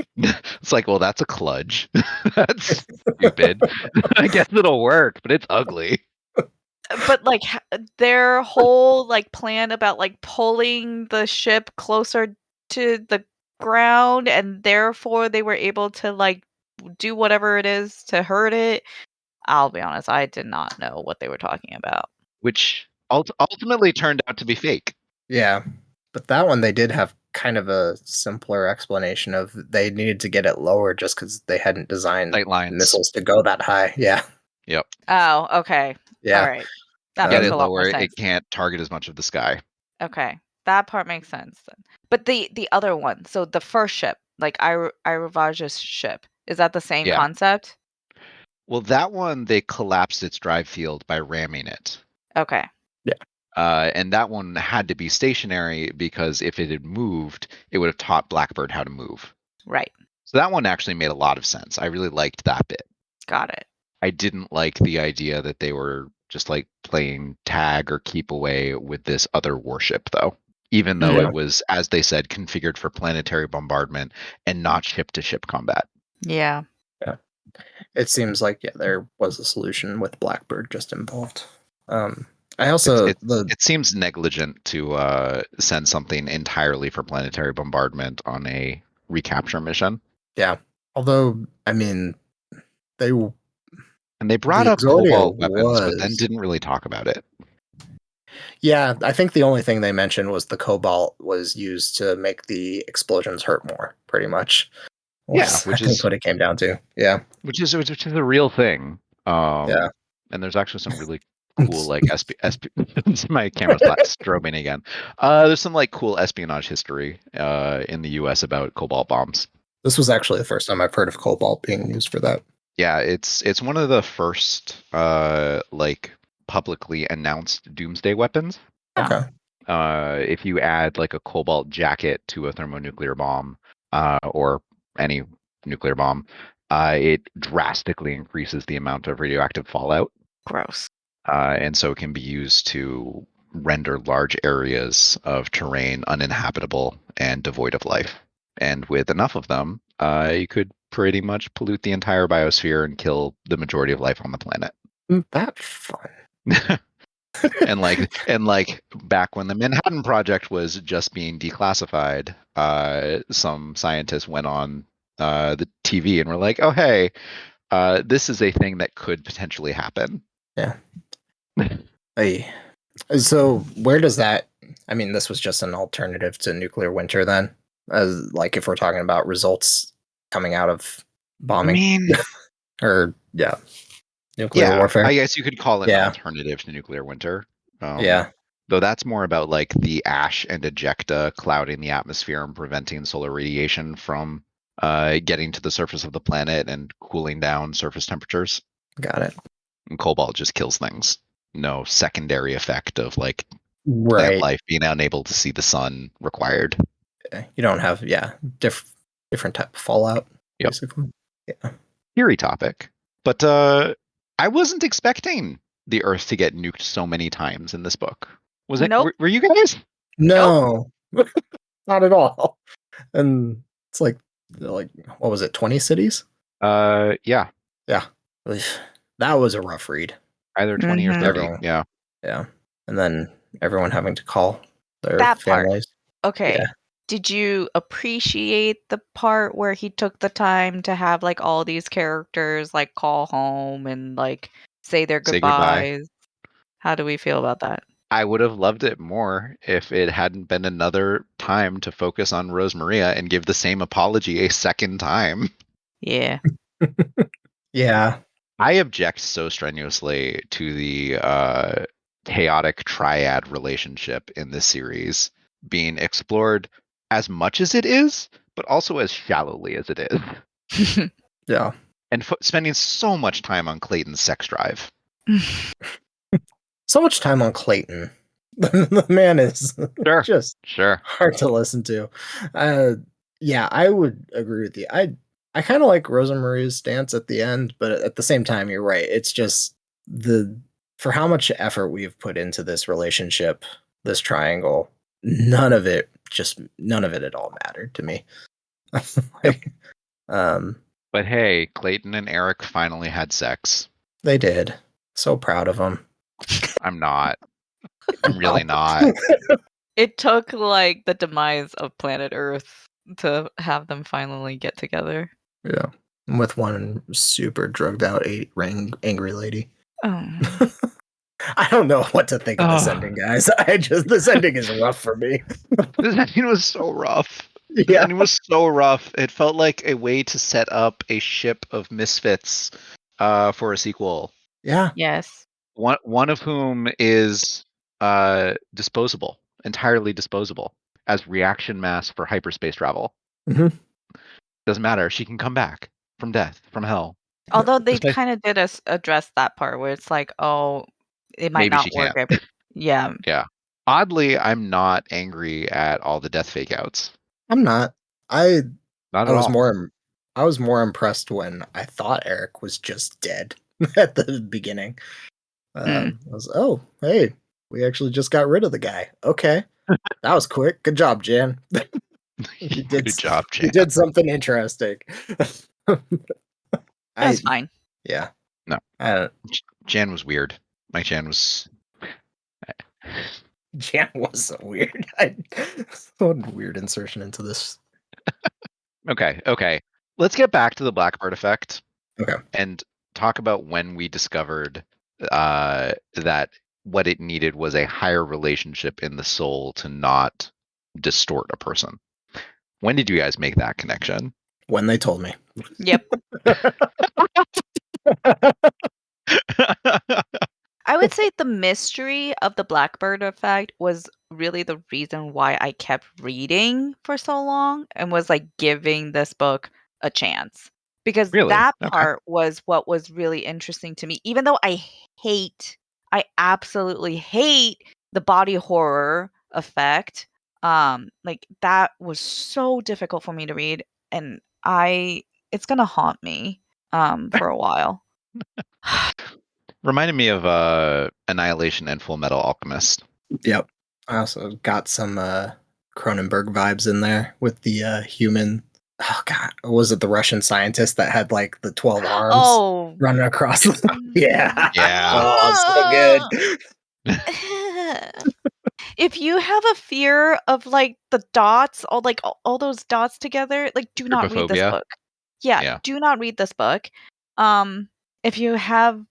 It's like, well, that's a kludge. That's stupid. I guess it'll work, but it's ugly. but like their whole like plan about like pulling the ship closer to the ground, and therefore they were able to like do whatever it is to hurt it. I'll be honest, I did not know what they were talking about. Which ultimately turned out to be fake. Yeah. But that one, they did have kind of a simpler explanation of they needed to get it lower just because they hadn't designed Sight lines. missiles to go that high. Yeah. Yep. Oh, okay. All Yeah. right. That Get makes it a lot more lower. It sense. can't target as much of the sky. Okay. That part makes sense then. But the other one, so the first ship, like Iravaja's ship, is that the same Yeah. concept? Well, that one, they collapsed its drive field by ramming it. Okay. And that one had to be stationary because if it had moved, it would have taught Blackbird how to move. Right. So that one actually made a lot of sense. I really liked that bit. Got it. I didn't like the idea that they were just like playing tag or keep away with this other warship, though, even though Yeah. it was, as they said, configured for planetary bombardment and not ship to ship combat. Yeah. Yeah. It seems like there was a solution with Blackbird just involved. I also It seems negligent to send something entirely for planetary bombardment on a recapture mission. yeah. Although I mean they And they brought the up Exordia cobalt weapons, but then was didn't really talk about it. yeah. I think the only thing they mentioned was the cobalt was used to make the explosions hurt more. Pretty much. Yeah, Was I think what it came down to. Yeah. which is a real thing. Yeah. And there's actually some really cool like my camera's not strobing again. There's some like cool espionage history in the U.S. about cobalt bombs. This was actually the first time I've heard of cobalt being used for that. Yeah, it's one of the first like publicly announced doomsday weapons. Okay. If you add like a cobalt jacket to a thermonuclear bomb or any nuclear bomb, it drastically increases the amount of radioactive fallout. Gross. And so it can be used to render large areas of terrain uninhabitable and devoid of life. And with enough of them, you could pretty much pollute the entire biosphere and kill the majority of life on the planet. That fun. and like back when the Manhattan Project was just being declassified, some scientists went on the TV and were like, "Oh hey, this is a thing that could potentially happen." Yeah. Hey. So where does that I mean this was just an alternative to nuclear winter then? As like if we're talking about results coming out of I bombing mean, or yeah, nuclear yeah, warfare. I guess you could call it an Yeah. alternative to nuclear winter. Yeah. Though that's more about like the ash and ejecta clouding the atmosphere and preventing solar radiation from getting to the surface of the planet and cooling down surface temperatures. Got it. And cobalt just kills things. No secondary effect of like plant Right. life being unable to see the sun required. You don't have different type of fallout Yep. basically. Yeah. Eerie topic. But I wasn't expecting the Earth to get nuked so many times in this book. Was it? Nope. Were you guys? Nope. No. Not at all. And It's like what was it, 20 cities? Yeah, Yeah. That was a rough read. either 20 or Mhm. 30. Everyone. Yeah. Yeah. And then everyone having to call their That part. families. Okay. Yeah. Did you appreciate the part where he took the time to have like all these characters like call home and like say their Say goodbye. goodbyes? How do we feel about that? I would have loved it more if it hadn't been another time to focus on Rosemaria and give the same apology a second time. Yeah. Yeah. I object so strenuously to the chaotic triad relationship in this series being explored as much as it is, but also as shallowly as it is. Yeah. And spending so much time on Clayton's sex drive. So much time on Clayton. The man is Sure. just Sure. hard to listen to. Yeah, I would agree with you. I kind of like Rosa Maria's stance at the end, but at the same time, you're right. It's just for how much effort we've put into this relationship, this triangle, none of it at all mattered to me. Like, But hey, Clayton and Eric finally had sex. they did. So proud of them. I'm not. I'm really not. It took like the demise of planet Earth to have them finally get together. Yeah. With one super drugged out angry lady. Oh. I don't know what to think of this Oh. ending, guys. This ending is rough for me. This ending was so rough. This Yeah. ending was so rough. It felt like a way to set up a ship of misfits for a sequel. Yeah. Yes. One of whom is disposable, entirely disposable, as reaction mass for hyperspace travel. Mhm. Doesn't matter. She can come back from death, from hell. Although they Despite- kind of did address that part where it's like, oh, it might Maybe she not work can't. every. Yeah. Yeah. Oddly, I'm not angry at all the death fake outs. I'm not. I Not I at was all. more impressed when I thought Eric was just dead at the beginning. I was, oh, hey, we actually just got rid of the guy. Okay. That was quick. Good job, Jan. You did Good job, you Jan. did something interesting. That's fine. Yeah. No. Jan was weird. My Jan was. Jan was so weird. What a weird insertion into this. Okay. Let's get back to the Blackbird effect. Okay. And talk about when we discovered that what it needed was a higher relationship in the soul to not distort a person. When did you guys make that connection? When they told me. Yep. I would say the mystery of the Blackbird effect was really the reason why I kept reading for so long and was like giving this book a chance. Because Really? that Okay. part was what was really interesting to me. Even though I absolutely hate the body horror effect. Like that was so difficult for me to read. And it's gonna haunt me for a while. Reminded me of Annihilation and Full Metal Alchemist. Yep. I also got some Cronenberg vibes in there with the human. Oh god, was it the Russian scientist that had like the 12 arms Oh, running across? Yeah. Yeah. Oh, so good. if you have a fear of like the dots, all those dots together, like do not read this Trypophobia. book. Yeah, Yeah. do not read this book. If you have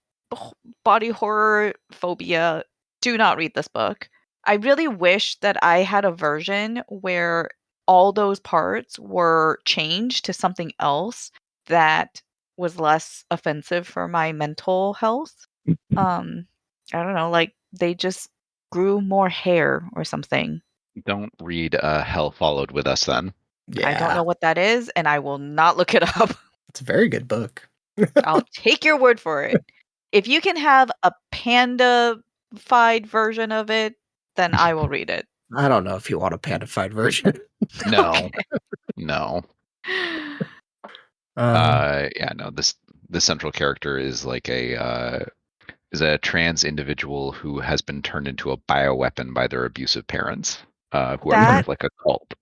body horror phobia, do not read this book. I really wish that I had a version where all those parts were changed to something else that was less offensive for my mental health. I don't know, like they just grew more hair or something. Don't read Hell Followed With Us then. I don't know Yeah. what that is, and I will not look it up. It's a very good book. I'll take your word for it. If you can have a panda-fied version of it, then I will read it. I don't know if you want a pandified version. No. Okay. No. Um, Yeah, no, this central character is like is a trans individual who has been turned into a bioweapon by their abusive parents, who are part That of like a cult.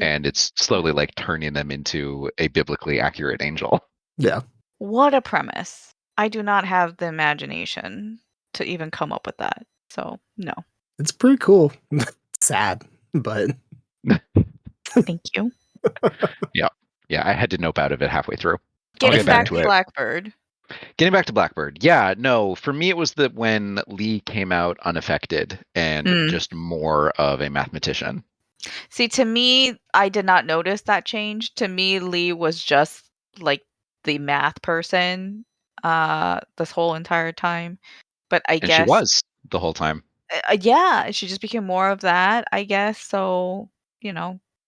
and it's slowly like turning them into a biblically accurate angel. Yeah. What a premise. I do not have the imagination to even come up with that. So, no. It's pretty cool. Sad, but Thank you. Yeah, I had to nope out of it halfway through. I'll Getting get back back to to it. Blackbird. Getting back to Blackbird. Yeah, no, for me it was that when Lee came out unaffected and Mm. just more of a mathematician. See, to me, I did not notice that change. To me, Lee was just like the math person this whole entire time. But I And she guess was the whole time. yeah, she just became more of that, I guess. So,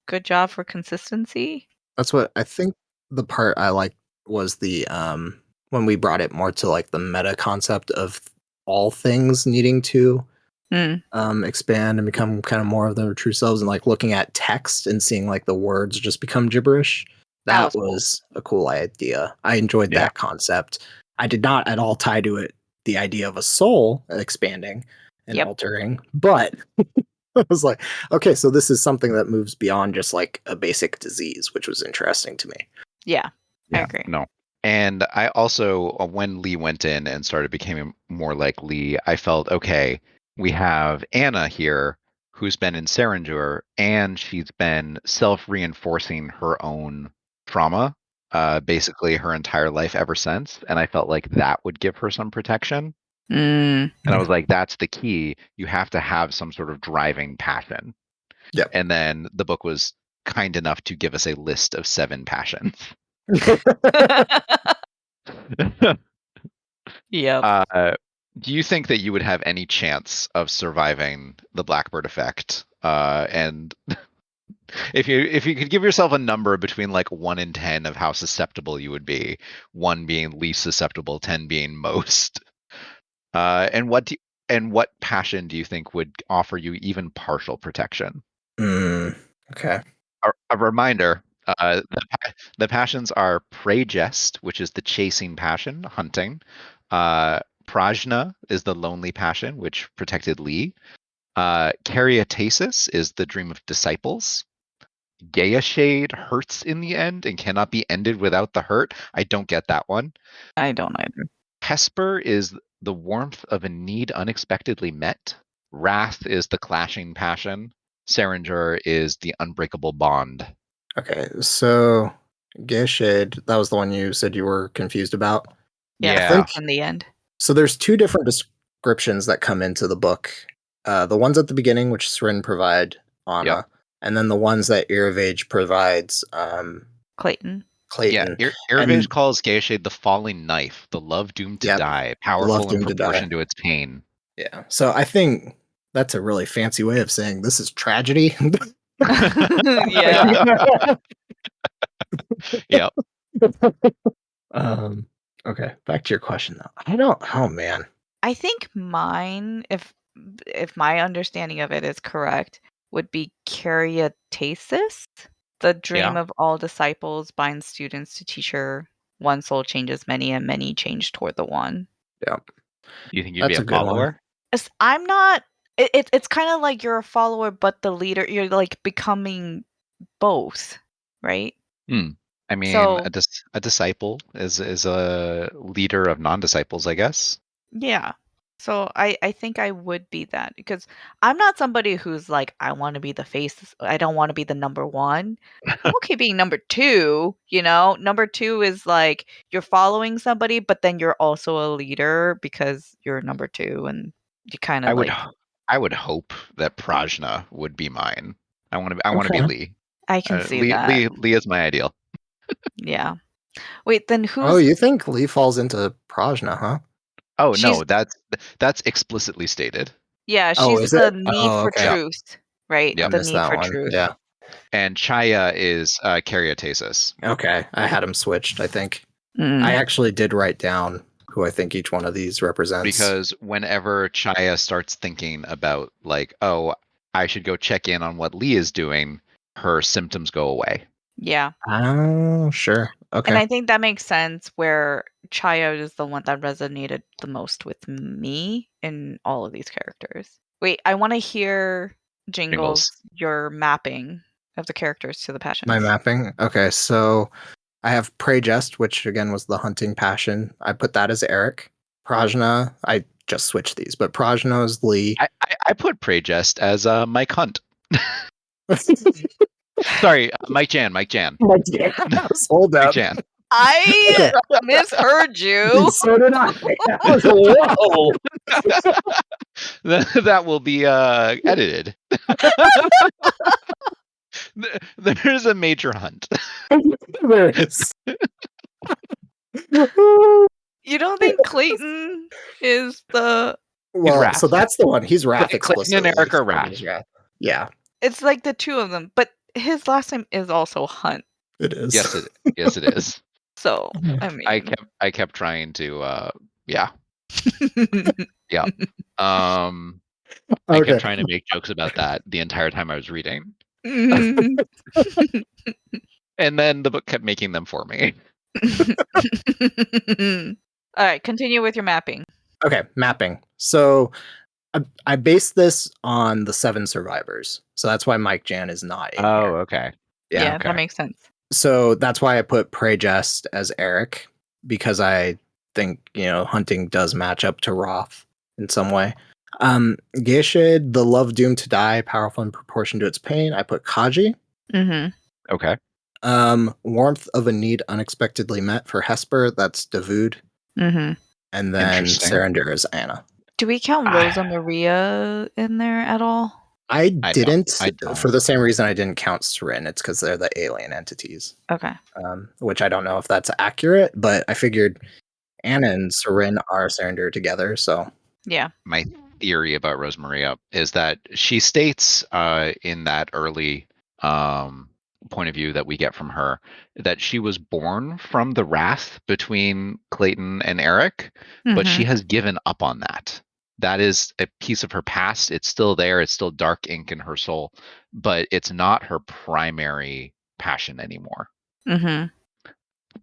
good job for consistency. that's what I think the part I liked was the when we brought it more to like the meta concept of all things needing to Mm. expand and become kind of more of their true selves, and like looking at text and seeing like the words just become gibberish. That That was cool. was a cool idea. I enjoyed Yeah. that concept. I did not at all tie to it the idea of a soul expanding and Yep. altering, but I was like, okay, so this is something that moves beyond just like a basic disease, which was interesting to me. Yeah, I Yeah. agree. No. And I also, when Lee went in and started becoming more like Lee, I felt, okay, we have Anna here who's been in Serendur and she's been self-reinforcing her own trauma, basically her entire life ever since. And I felt like that would give her some protection. Mm. And I was like, that's the key. You have to have some sort of driving passion. Yep. And then the book was kind enough to give us a list of 7 passions. Yep. Do you think that you would have any chance of surviving the Blackbird effect? And if you could give yourself a number between like 1 and 10 of how susceptible you would be, 1 being least susceptible, 10 being most, and what passion do you think would offer you even partial protection? Okay. A reminder: the passions are Prejest, which is the chasing passion, hunting. Prajna is the lonely passion, which protected Lee. Caryatasis is the dream of disciples. Gaia Shade hurts in the end and cannot be ended without the hurt. I don't get that one. I don't either. Hesper is the warmth of a need unexpectedly met. Wrath is the clashing passion. Serendur is the unbreakable bond. Okay. So Gay Shade, that was the one you said you were confused about. Yeah, Yeah. think in the end. so. There's 2 different descriptions that come into the book. The ones at the beginning, which Srin provide Anna, Yep. and then the ones that Iravage provides Clayton. Clayton. Yeah, Irvage And calls Gayshade the falling knife, the love doomed to Yep. die, the love powerful in doomed to die. proportion to its pain. Yeah. So I think that's a really fancy way of saying this is tragedy. Yeah. Yep. Okay, back to your question though. I don't. Oh man. I think mine, if my understanding of it is correct, would be Caryatasis. The dream Yeah. of all disciples binds students to teacher. One soul changes many, and many change toward the one. Yeah, Do you think you'd be that's a a good one. follower? I'm not. It's kind of like you're a follower, but the leader. You're like becoming both, right? I mean, So a disciple is a leader of non-disciples, I guess. yeah. So I think I would be that because I'm not somebody who's like, I want to be the face. I don't want to be the number one. I'm okay being number two, Number two is like you're following somebody, but then you're also a leader because you're number two and you kind I of would like I would hope that Prajna would be mine. I want to be Okay. Lee. I can see Lee, that. Lee is my ideal. Yeah. Wait, then Oh, who's you think Lee falls into Prajna, huh? Oh she's no, that's explicitly stated. yeah, Oh, she's is the it? need Oh, for okay. Yeah. truth, right? I Yep. The missed need that for one. truth. Yeah. And Chaya is Caryatasis. Okay, I had him switched. I think Mm. I actually did write down who I think each one of these represents. Because whenever Chaya starts thinking about like, oh, I should go check in on what Lee is doing, her symptoms go away. Yeah. Oh, sure. And Okay. I think that makes sense where Chaya is the one that resonated the most with me in all of these characters. Wait, I want to hear Jingles, Jingles. your mapping. of the characters to the passions. My mapping. Okay, so I have Prey Jest, which again was the hunting passion. I put that as Eric. Prajna, I just switched these, but Prajna is Lee. I put Prey Jest as Mike Hunt. Sorry, Mike Jan. Hold Mike up. Jan. I misheard you. So did I. I was like, whoa. That will be edited. There's a major hunt. There it is. You don't think Clayton is the? Well, Wrath. so that's the one. He's Wrath Clayton and explicitly. Eric are Wrath. Yeah, It's like the two of them, but his last name is also Hunt. it is. Yes, it is. So I mean, I kept trying to yeah. I Okay. kept trying to make jokes about that the entire time I was reading. Mhm. And then the book kept making them for me. All right, continue with your mapping. Okay, mapping. So I based this on the 7 survivors. So that's why Mike Jan is not in here. Okay. Yeah, okay. that makes sense. So that's why I put Prey Jest as Eric, because I think, hunting does match up to Roth in some way. Geishid, the love doomed to die, powerful in proportion to its pain. I put Kaji. Mm-hmm. Okay. Warmth of a need unexpectedly met for Hesper. That's Davud. Mm-hmm. And then Interesting. Sarander is Anna. Do we count Rosa Maria in there at all? I didn't. I don't. For the same reason I didn't count Seren. It's because they're the alien entities. Okay. Which I don't know if that's accurate, but I figured Anna and Seren are Sarander together. So Yeah. My theory about Rosemaria is that she states in that early point of view that we get from her that she was born from the wrath between Clayton and Eric, but she has given up on that. That is a piece of her past. It's still there. It's still dark ink in her soul, but it's not her primary passion anymore. Mm-hmm.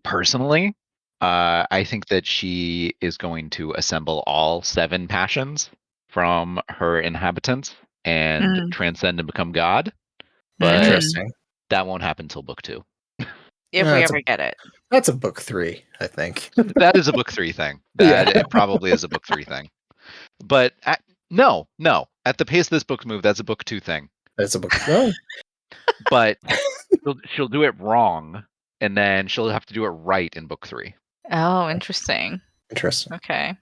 Personally, I think that she is going to assemble all 7 passions from her inhabitants and transcend and become God. But interesting. that won't happen until book 2. If we ever get it. That's a book 3, I think. That is a book 3 thing. It probably is a book 3 thing. But no. At the pace this book's moved, that's a book 2 thing. That's a book 3. But she'll do it wrong, and then she'll have to do it right in book 3. Oh, interesting. Okay.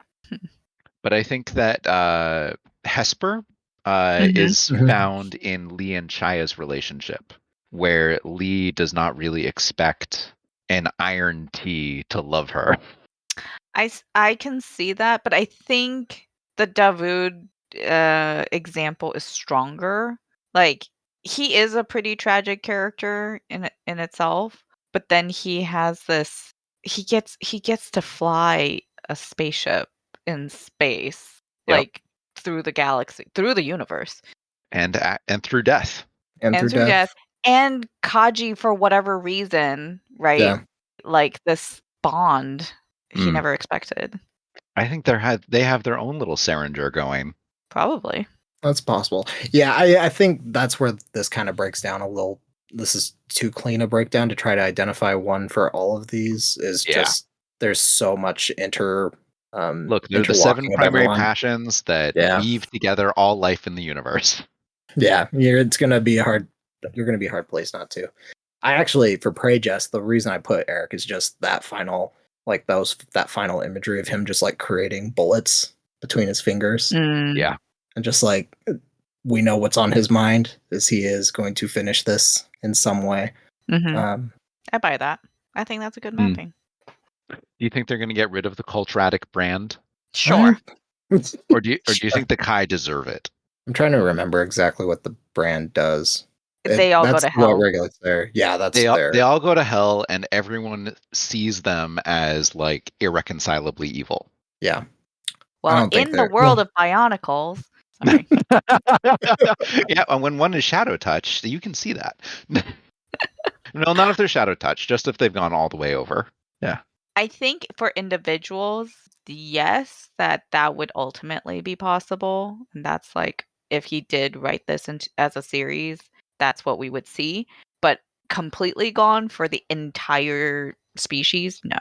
But I think that Hesper is found in Lee and Chaya's relationship, where Lee does not really expect an Iron Tea to love her. I can see that, but I think the Davud example is stronger. Like, he is a pretty tragic character in itself, but then he has this. He gets to fly a spaceship in space, like through the galaxy, through the universe, and through death, and through death, and Kaji for whatever reason, right? Yeah. Like this bond he never expected. I think they have their own little Sarander going. Probably. That's possible. Yeah, I think that's where this kind of breaks down a little. This is too clean a breakdown to try to identify one for all of these. Just there's so much Look, they're the 7 primary passions that weave together all life in the universe. Yeah, it's gonna be hard. You're gonna be hard placed not to. I actually, for Prey Jest, the reason I put Eric is just that final, that final imagery of him just like creating bullets between his fingers. Yeah. And just like, we know what's on his mind, as he is going to finish this in some way. I buy that. I think that's a good mapping. Do you think they're going to get rid of the Cultratic brand? Sure. Or do you think the Kai deserve it? I'm trying to remember exactly what the brand does. They all go to hell. Yeah, that's they all go to hell, and everyone sees them as like irreconcilably evil. Yeah. Well, in the world of Bionicles. Sorry. Yeah, and when one is shadow touched, you can see that. No, not if they're shadow touched, just if they've gone all the way over. Yeah. I think for individuals, yes, that would ultimately be possible. And that's like if he did write this as a series, that's what we would see. But completely gone for the entire species, no.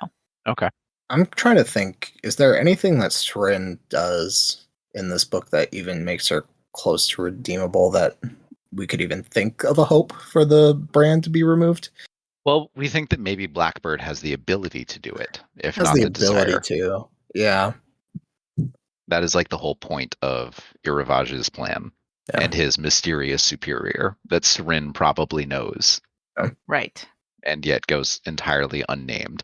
Okay. I'm trying to think, is there anything that Srin does in this book that even makes her close to redeemable, that we could even think of a hope for the brand to be removed? Well, we think that maybe Blackbird has the ability to do it, if Has not the the ability desire. to. Yeah. That is like the whole point of Iravage's plan Yeah. and his mysterious superior that Srin probably knows Right. and yet goes entirely unnamed.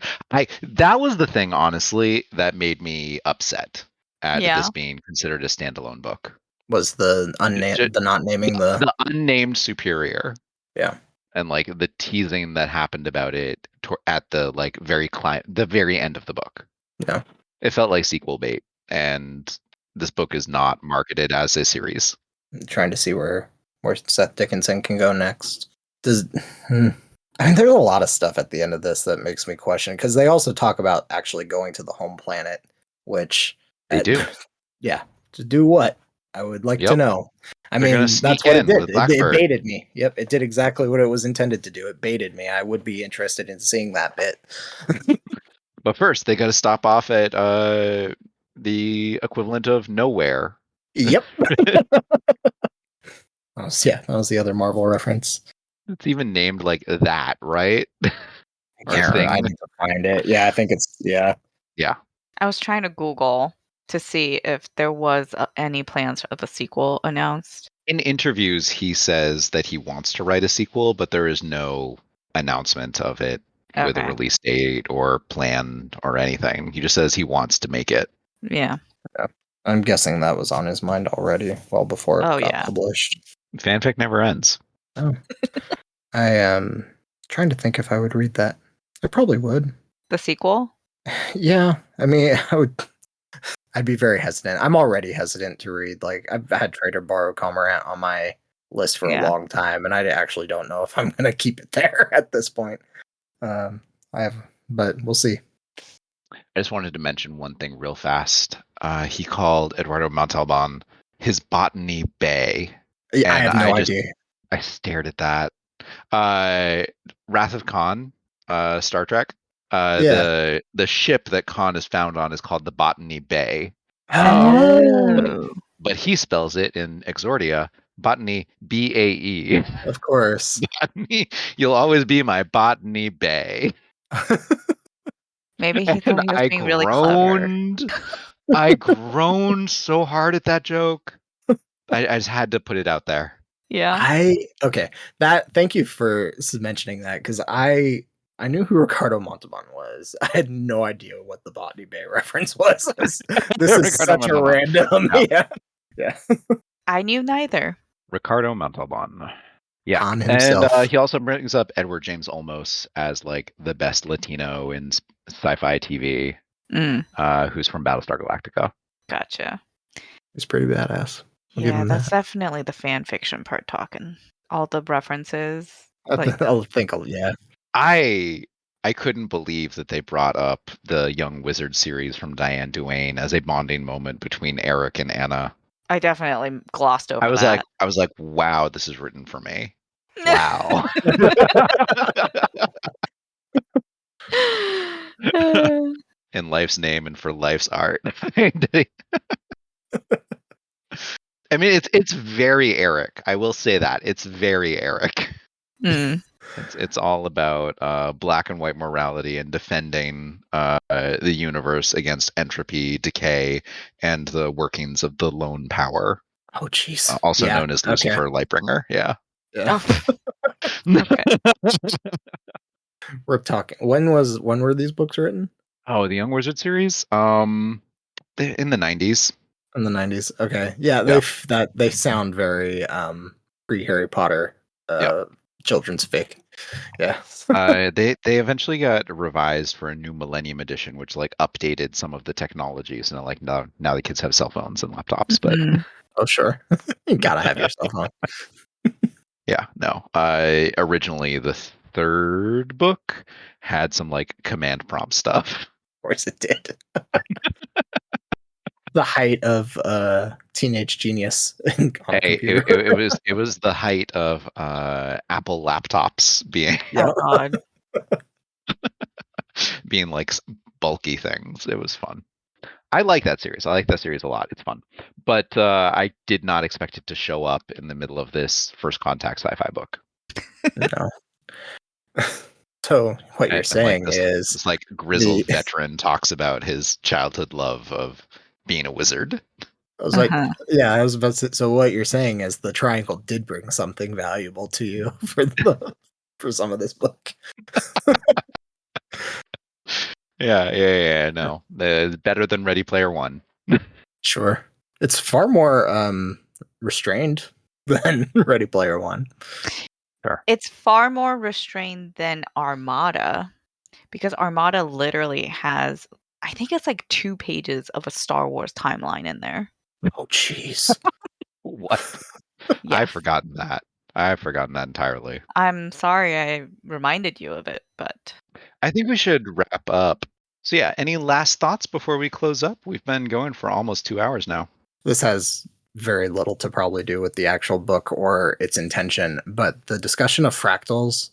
That was the thing, honestly, that made me upset at Yeah. this being considered a standalone book. Was the Ju- the not naming the The unnamed superior yeah. and like the teasing that happened about it at the like the very end of the book. Yeah. It felt like sequel bait, and this book is not marketed as a series. I'm trying to see where Seth Dickinson can go next. I mean, there's a lot of stuff at the end of this that makes me question, because they also talk about actually going to the home planet, which They do. Yeah, to do what? I would like to Yep. know. I They're gonna mean, that's sneak what it in did. with It Blackbird. baited me. Yep, it did exactly what it was intended to do. It baited me. I would be interested in seeing that bit. But first, they got to stop off at the equivalent of nowhere. Yep. That was the other Marvel reference. It's even named like that, right? Or I thing. need to find it. Yeah, I think it's Yeah. I was trying to Google to see if there was any plans of a sequel announced. In interviews, he says that he wants to write a sequel, but there is no announcement of it with a Okay. release date or plan or anything. He just says he wants to make it. Yeah. I'm guessing that was on his mind already, well before it Oh, got yeah. published. Fanfic never ends. Oh. I am trying to think if I would read that. I probably would. The sequel? Yeah, I mean, I'd be very hesitant. I'm already hesitant to read. Like, I've had Trader Borrow Cormorant on my list for a Yeah. long time, and I actually don't know if I'm going to keep it there at this point. But we'll see. I just wanted to mention one thing real fast. He called Eduardo Montalban his botany bay. Yeah, I And have no idea. I stared at that. Wrath of Khan, Star Trek. Yeah. The ship that Khan is found on is called the Botany Bay, Oh. but he spells it in Exordia Botany BAE. Of course. Botany, you'll always be my Botany Bay. Maybe he thought And he was I being really clever. I groaned so hard at that joke. I just had to put it out there. Yeah. Thank you for mentioning that, because I knew who Ricardo Montalban was. I had no idea what the Botany Bay reference was. This is Ricardo such a Montalban. random. Yeah. Yeah. I knew neither. Ricardo Montalban. Yeah. Khan himself. And he also brings up Edward James Olmos as like the best Latino in sci-fi TV, who's from Battlestar Galactica. Gotcha. He's pretty badass. I'll give Yeah, him that's that. definitely the fan fiction part talking. All the references. I'll think. Yeah. I couldn't believe that they brought up the Young Wizard series from Diane Duane as a bonding moment between Eric and Anna. I definitely glossed over I was that. like, wow, this is written for me. Wow. In life's name and for life's art. I mean, it's very Eric. I will say that it's very Eric. It's all about black and white morality and defending the universe against entropy, decay, and the workings of the lone power. Oh, jeez. Also known as Lucifer Lightbringer. Yeah. Okay. We're talking. When were these books written? Oh, the Young Wizard series. In the 90s. In the 90s. Okay. Yeah, they sound very pre Harry Potter children's fic. Yeah. They eventually got revised for a new Millennium edition, which like updated some of the technologies. And like now the kids have cell phones and laptops, but oh sure. You gotta have your cell phone. yeah, no. Originally the third book had some like command prompt stuff. Of course it did. the height of teenage genius on a Hey, computer. it was the height of Apple laptops being Yeah. Oh God. being like bulky things. It was fun. I like that series. I like that series a lot. It's fun. But I did not expect it to show up in the middle of this First Contact sci-fi book. No. So what you're And like saying this is like grizzled veteran talks about his childhood love of being a wizard. I was like, Uh-huh. yeah, I was about to. So what you're saying is the triangle did bring something valuable to you for some of this book. Yeah. No, better than Ready Player One. Sure, it's far more restrained than Ready Player One. Sure. It's far more restrained than Armada, because Armada literally has, I think it's like 2 pages of a Star Wars timeline in there. Oh, jeez. What? Yeah. I've forgotten that. I've forgotten that entirely. I'm sorry I reminded you of it, but I think we should wrap up. So yeah, any last thoughts before we close up? We've been going for almost 2 hours now. This has very little to probably do with the actual book or its intention, but the discussion of fractals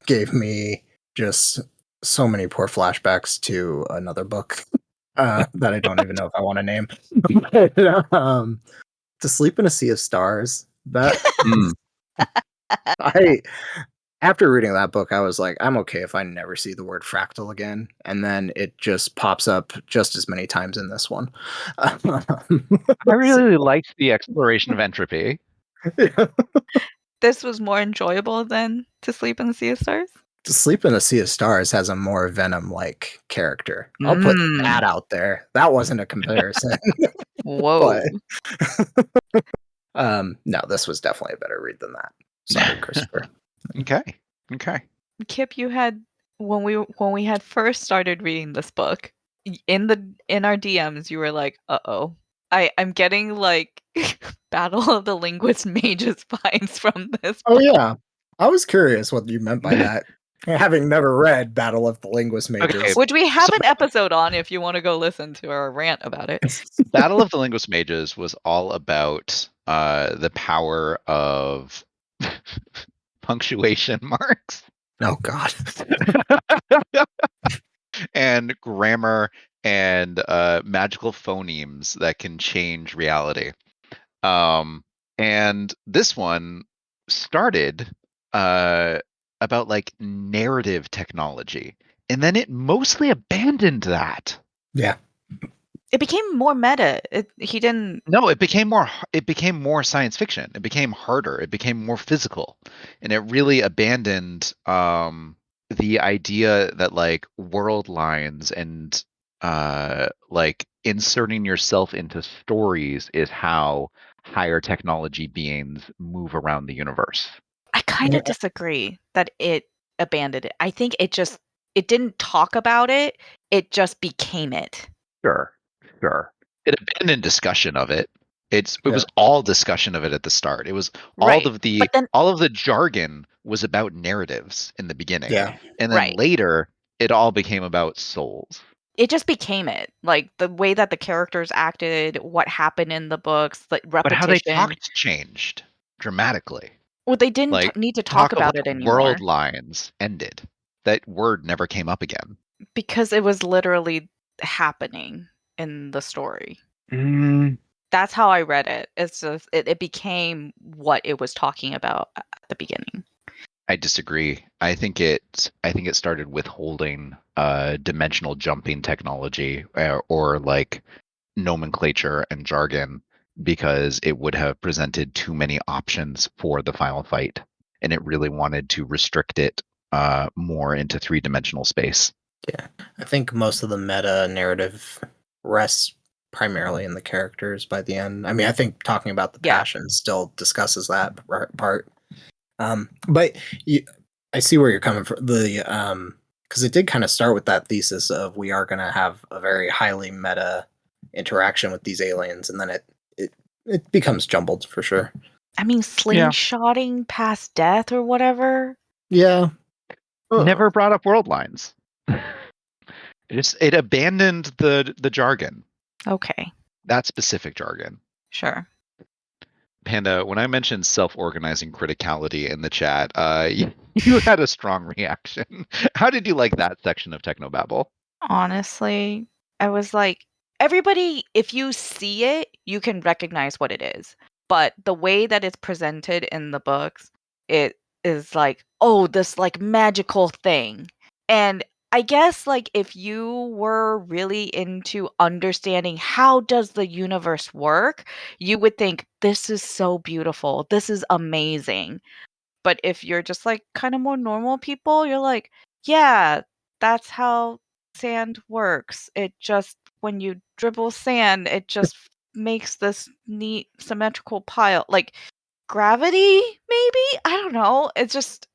gave me just so many poor flashbacks to another book that I don't even know if I want to name. But, To Sleep in a Sea of Stars. That I after reading that book, I was like, I'm okay if I never see the word fractal again. And then it just pops up just as many times in this one. I really liked the exploration of entropy. this was more enjoyable than To Sleep in the Sea of Stars? To Sleep in a Sea of Stars has a more Venom-like character. I'll put that out there. That wasn't a comparison. Whoa. But no, this was definitely a better read than that. Sorry, Christopher. Okay. Kip, you had when we had first started reading this book, in our DMs, you were like, "Uh-oh. I'm getting like Battle of the Linguist Mages vibes from this Oh book." yeah. I was curious what you meant by that. Having never read Battle of the Linguist Mages. Okay. Which we have So- an episode on if you want to go listen to our rant about it. Battle of the Linguist Mages was all about the power of punctuation marks Oh god. and grammar and magical phonemes that can change reality. And this one started about like narrative technology, and then it mostly abandoned that. Yeah. It became more meta. He didn't. No, it became more science fiction. It became harder. It became more physical, and it really abandoned the idea that like world lines and like inserting yourself into stories is how higher technology beings move around the universe. I kind Yeah. of disagree that it abandoned it. I think it didn't talk about it. It just became it. Sure. It abandoned discussion of it. It Yeah. was all discussion of it at the start. It was Right. But then all of the jargon was about narratives in the beginning. Yeah. And then Right. later it all became about souls. It just became it. Like the way that the characters acted, what happened in the books, like But how they repetition. talked changed dramatically. Well, they didn't Like need to talk of about like it anymore world lines ended. That word never came up again. because it was literally happening in the story. Mm. That's how I read it. It's just it became what it was talking about at the beginning. I disagree. I think it started withholding dimensional jumping technology or like nomenclature and jargon because it would have presented too many options for the final fight, and it really wanted to restrict it more into 3-dimensional space. Yeah. I think most of the meta narrative rests primarily in the characters by the end. I mean, I think talking about the Yeah. passion still discusses that part. But I see where you're coming from. Because it did kind of start with that thesis of we are going to have a very highly meta interaction with these aliens, and then it becomes jumbled for sure. I mean, slingshotting past death or whatever. Yeah. Never brought up world lines. It abandoned the jargon. Okay, That specific jargon. sure. Panda, when I mentioned self-organizing criticality in the chat, you had a strong reaction. How did you like that section of Technobabble? Honestly, I was like, everybody, if you see it, you can recognize what it is. But the way that it's presented in the books, it is like, oh, this like magical thing. And I guess like if you were really into understanding how does the universe work, you would think this is so beautiful. This is amazing. But if you're just like kind of more normal people, you're like, yeah, that's how sand works. It just, when you dribble sand, it just makes this neat symmetrical pile. Like gravity, maybe? I don't know. It's just,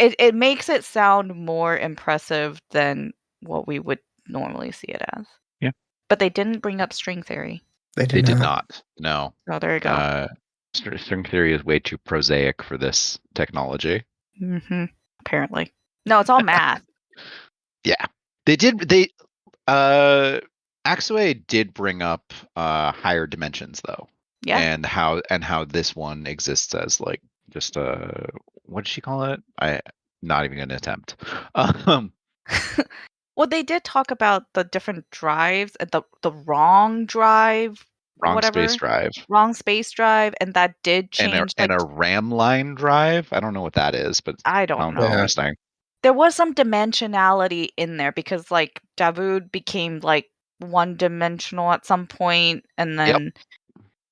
it makes it sound more impressive than what we would normally see it as. Yeah. But they didn't bring up string theory. They They did not. not. No. Oh, there you go. String theory is way too prosaic for this technology. Apparently. No, it's all math. Yeah. Axway did bring up higher dimensions though. Yeah. And how this one exists as like just what did she call it? I not even gonna attempt. Well, they did talk about the different drives, the wrong drive, Wrong space whatever, drive. wrong space drive, and that did change. And a RAM line drive. I don't know what that is, but I don't sounds know. Yeah. interesting. There was some dimensionality in there because, like, Davood became like one-dimensional at some point, and then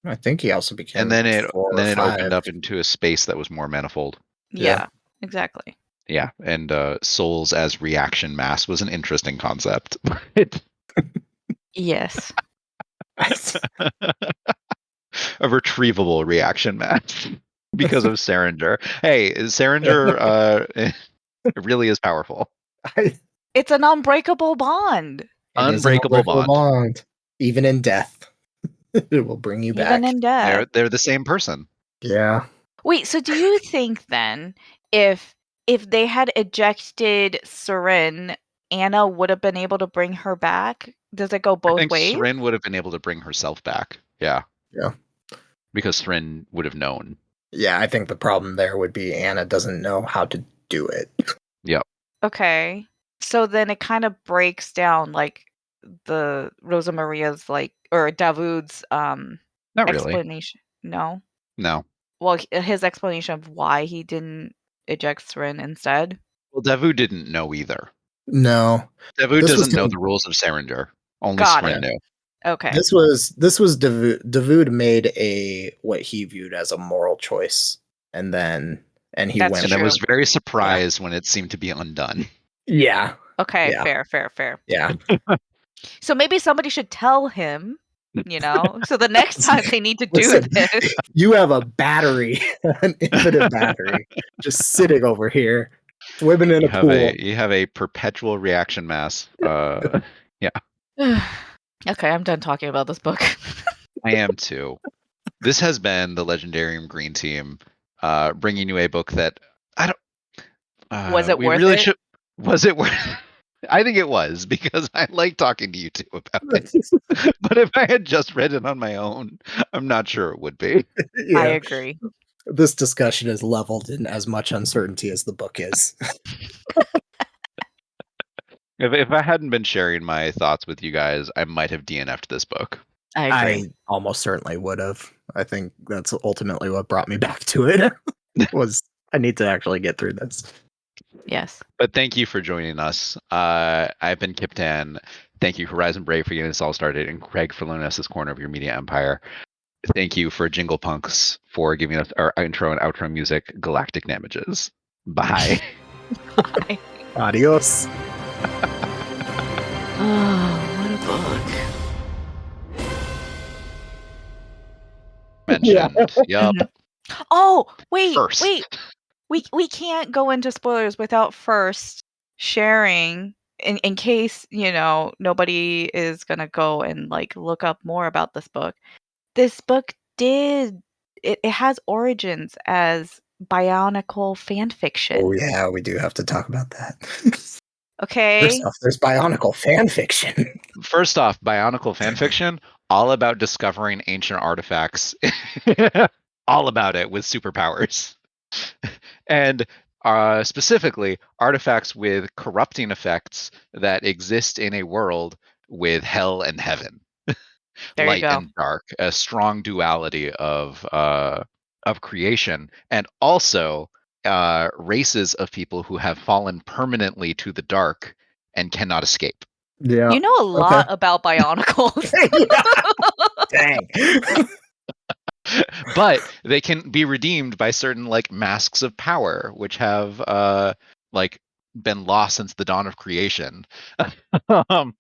I think he also became And then it 4 or then it 5. opened up into a space that was more manifold. yeah, exactly. Yeah, and souls as reaction mass was an interesting concept. Yes. A retrievable reaction mass because of Saringer. Hey, Saringer it really is powerful. It's an unbreakable bond. It is an Unbreakable unbreakable bond. bond. Even in death, it will bring you back. Even in death. They're the same person. Yeah. Wait, so do you think then if they had ejected Seren, Anna would have been able to bring her back? Does it go I both think ways? Srin would have been able to bring herself back. Yeah. Yeah. Because Srin would have known. Yeah, I think the problem there would be Anna doesn't know how to do it. Yep. Okay. So then it kind of breaks down like the Rosa Maria's like or Davood's Not really. explanation. No. No. Well, his explanation of why he didn't eject Seren instead. Well, Davu didn't know either. No. Davu This was doesn't know con- the rules of Saringer. Only Got Srin it. knew. Okay. This was Davood made a what he viewed as a moral choice, and he That's went And then was true. very surprised when it seemed to be undone. Yeah. Okay, Yeah. fair. Yeah. So maybe somebody should tell him, so the next time they need to do Listen, this. you have a battery, an infinite battery, just sitting over here, swimming in a pool. You have a perpetual reaction mass. Okay, I'm done talking about this book. I am too. This has been the Legendarium Green Team, bringing you a book that I don't. Was it we worth really it? should. Was it worth? I think it was because I like talking to you two about it. But if I had just read it on my own, I'm not sure it would be. I Yeah. agree. This discussion is leveled in as much uncertainty as the book is. If I hadn't been sharing my thoughts with you guys, I might have DNF'd this book. I agree. I almost certainly would have. I think that's ultimately what brought me back to it. Was I need to actually get through this. Yes. But thank you for joining us. I've been Kyptan. Thank you, Horizon Brave, for getting us all started, and Craig for loaning us this corner of your media empire. Thank you for Jingle Punks for giving us our intro and outro music, Galactic Damages. Bye. Bye. Adios. Oh, what a book. Mentioned. Yup. Oh, wait. First. We can't go into spoilers without first sharing in case, nobody is going to go and like look up more about this book. This book it has origins as Bionicle fan fiction. Oh yeah, we do have to talk about that. Okay. First off, there's Bionicle fan fiction. First off, Bionicle fanfiction, all about discovering ancient artifacts. All about it with superpowers. And specifically, artifacts with corrupting effects that exist in a world with hell and heaven, There you light go. and dark, a strong duality of creation, and also races of people who have fallen permanently to the dark and cannot escape. Yeah. You know a lot about Bionicles. Yeah. Dang. But they can be redeemed by certain like masks of power, which have like been lost since the dawn of creation. But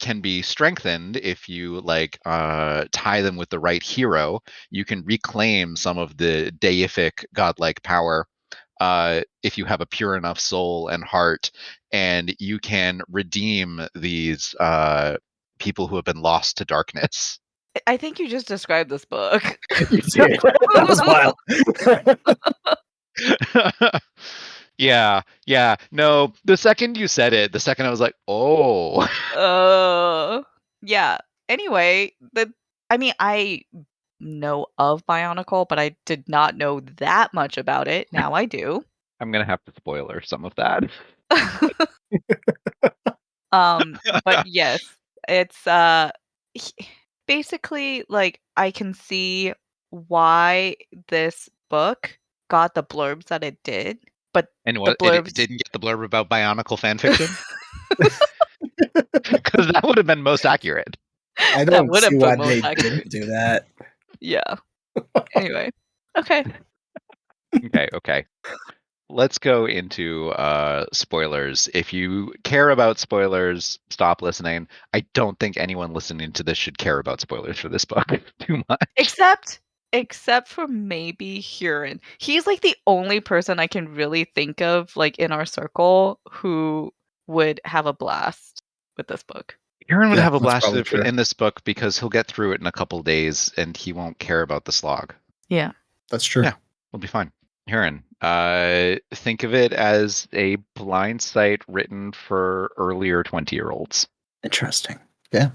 can be strengthened if you like tie them with the right hero. You can reclaim some of the deific godlike power if you have a pure enough soul and heart, and you can redeem these people who have been lost to darkness. I think you just described this book. You did. That was wild. Yeah. No, the second you said it, the second I was like, oh. Yeah. Anyway, I know of Bionicle, but I did not know that much about it. Now I do. I'm gonna have to spoiler some of that. But yes, it's basically like I can see why this book got the blurbs that it did, but And the what it blurbs didn't get the blurb about Bionicle fanfiction? Because that would have been most accurate. I that don't would see have why been most they accurate. didn't do that. Yeah. Anyway. Okay. Okay. Let's go into spoilers. If you care about spoilers, stop listening. I don't think anyone listening to this should care about spoilers for this book too much. Except for maybe Huron. He's like the only person I can really think of like in our circle who would have a blast with this book. Aaron would Yeah, have a that's blast probably true. in this book because he'll get through it in a couple days and he won't care about the slog. Yeah. That's true. Yeah. We'll be fine. Aaron, think of it as a blind site written for earlier 20-year-olds. Interesting. Yeah.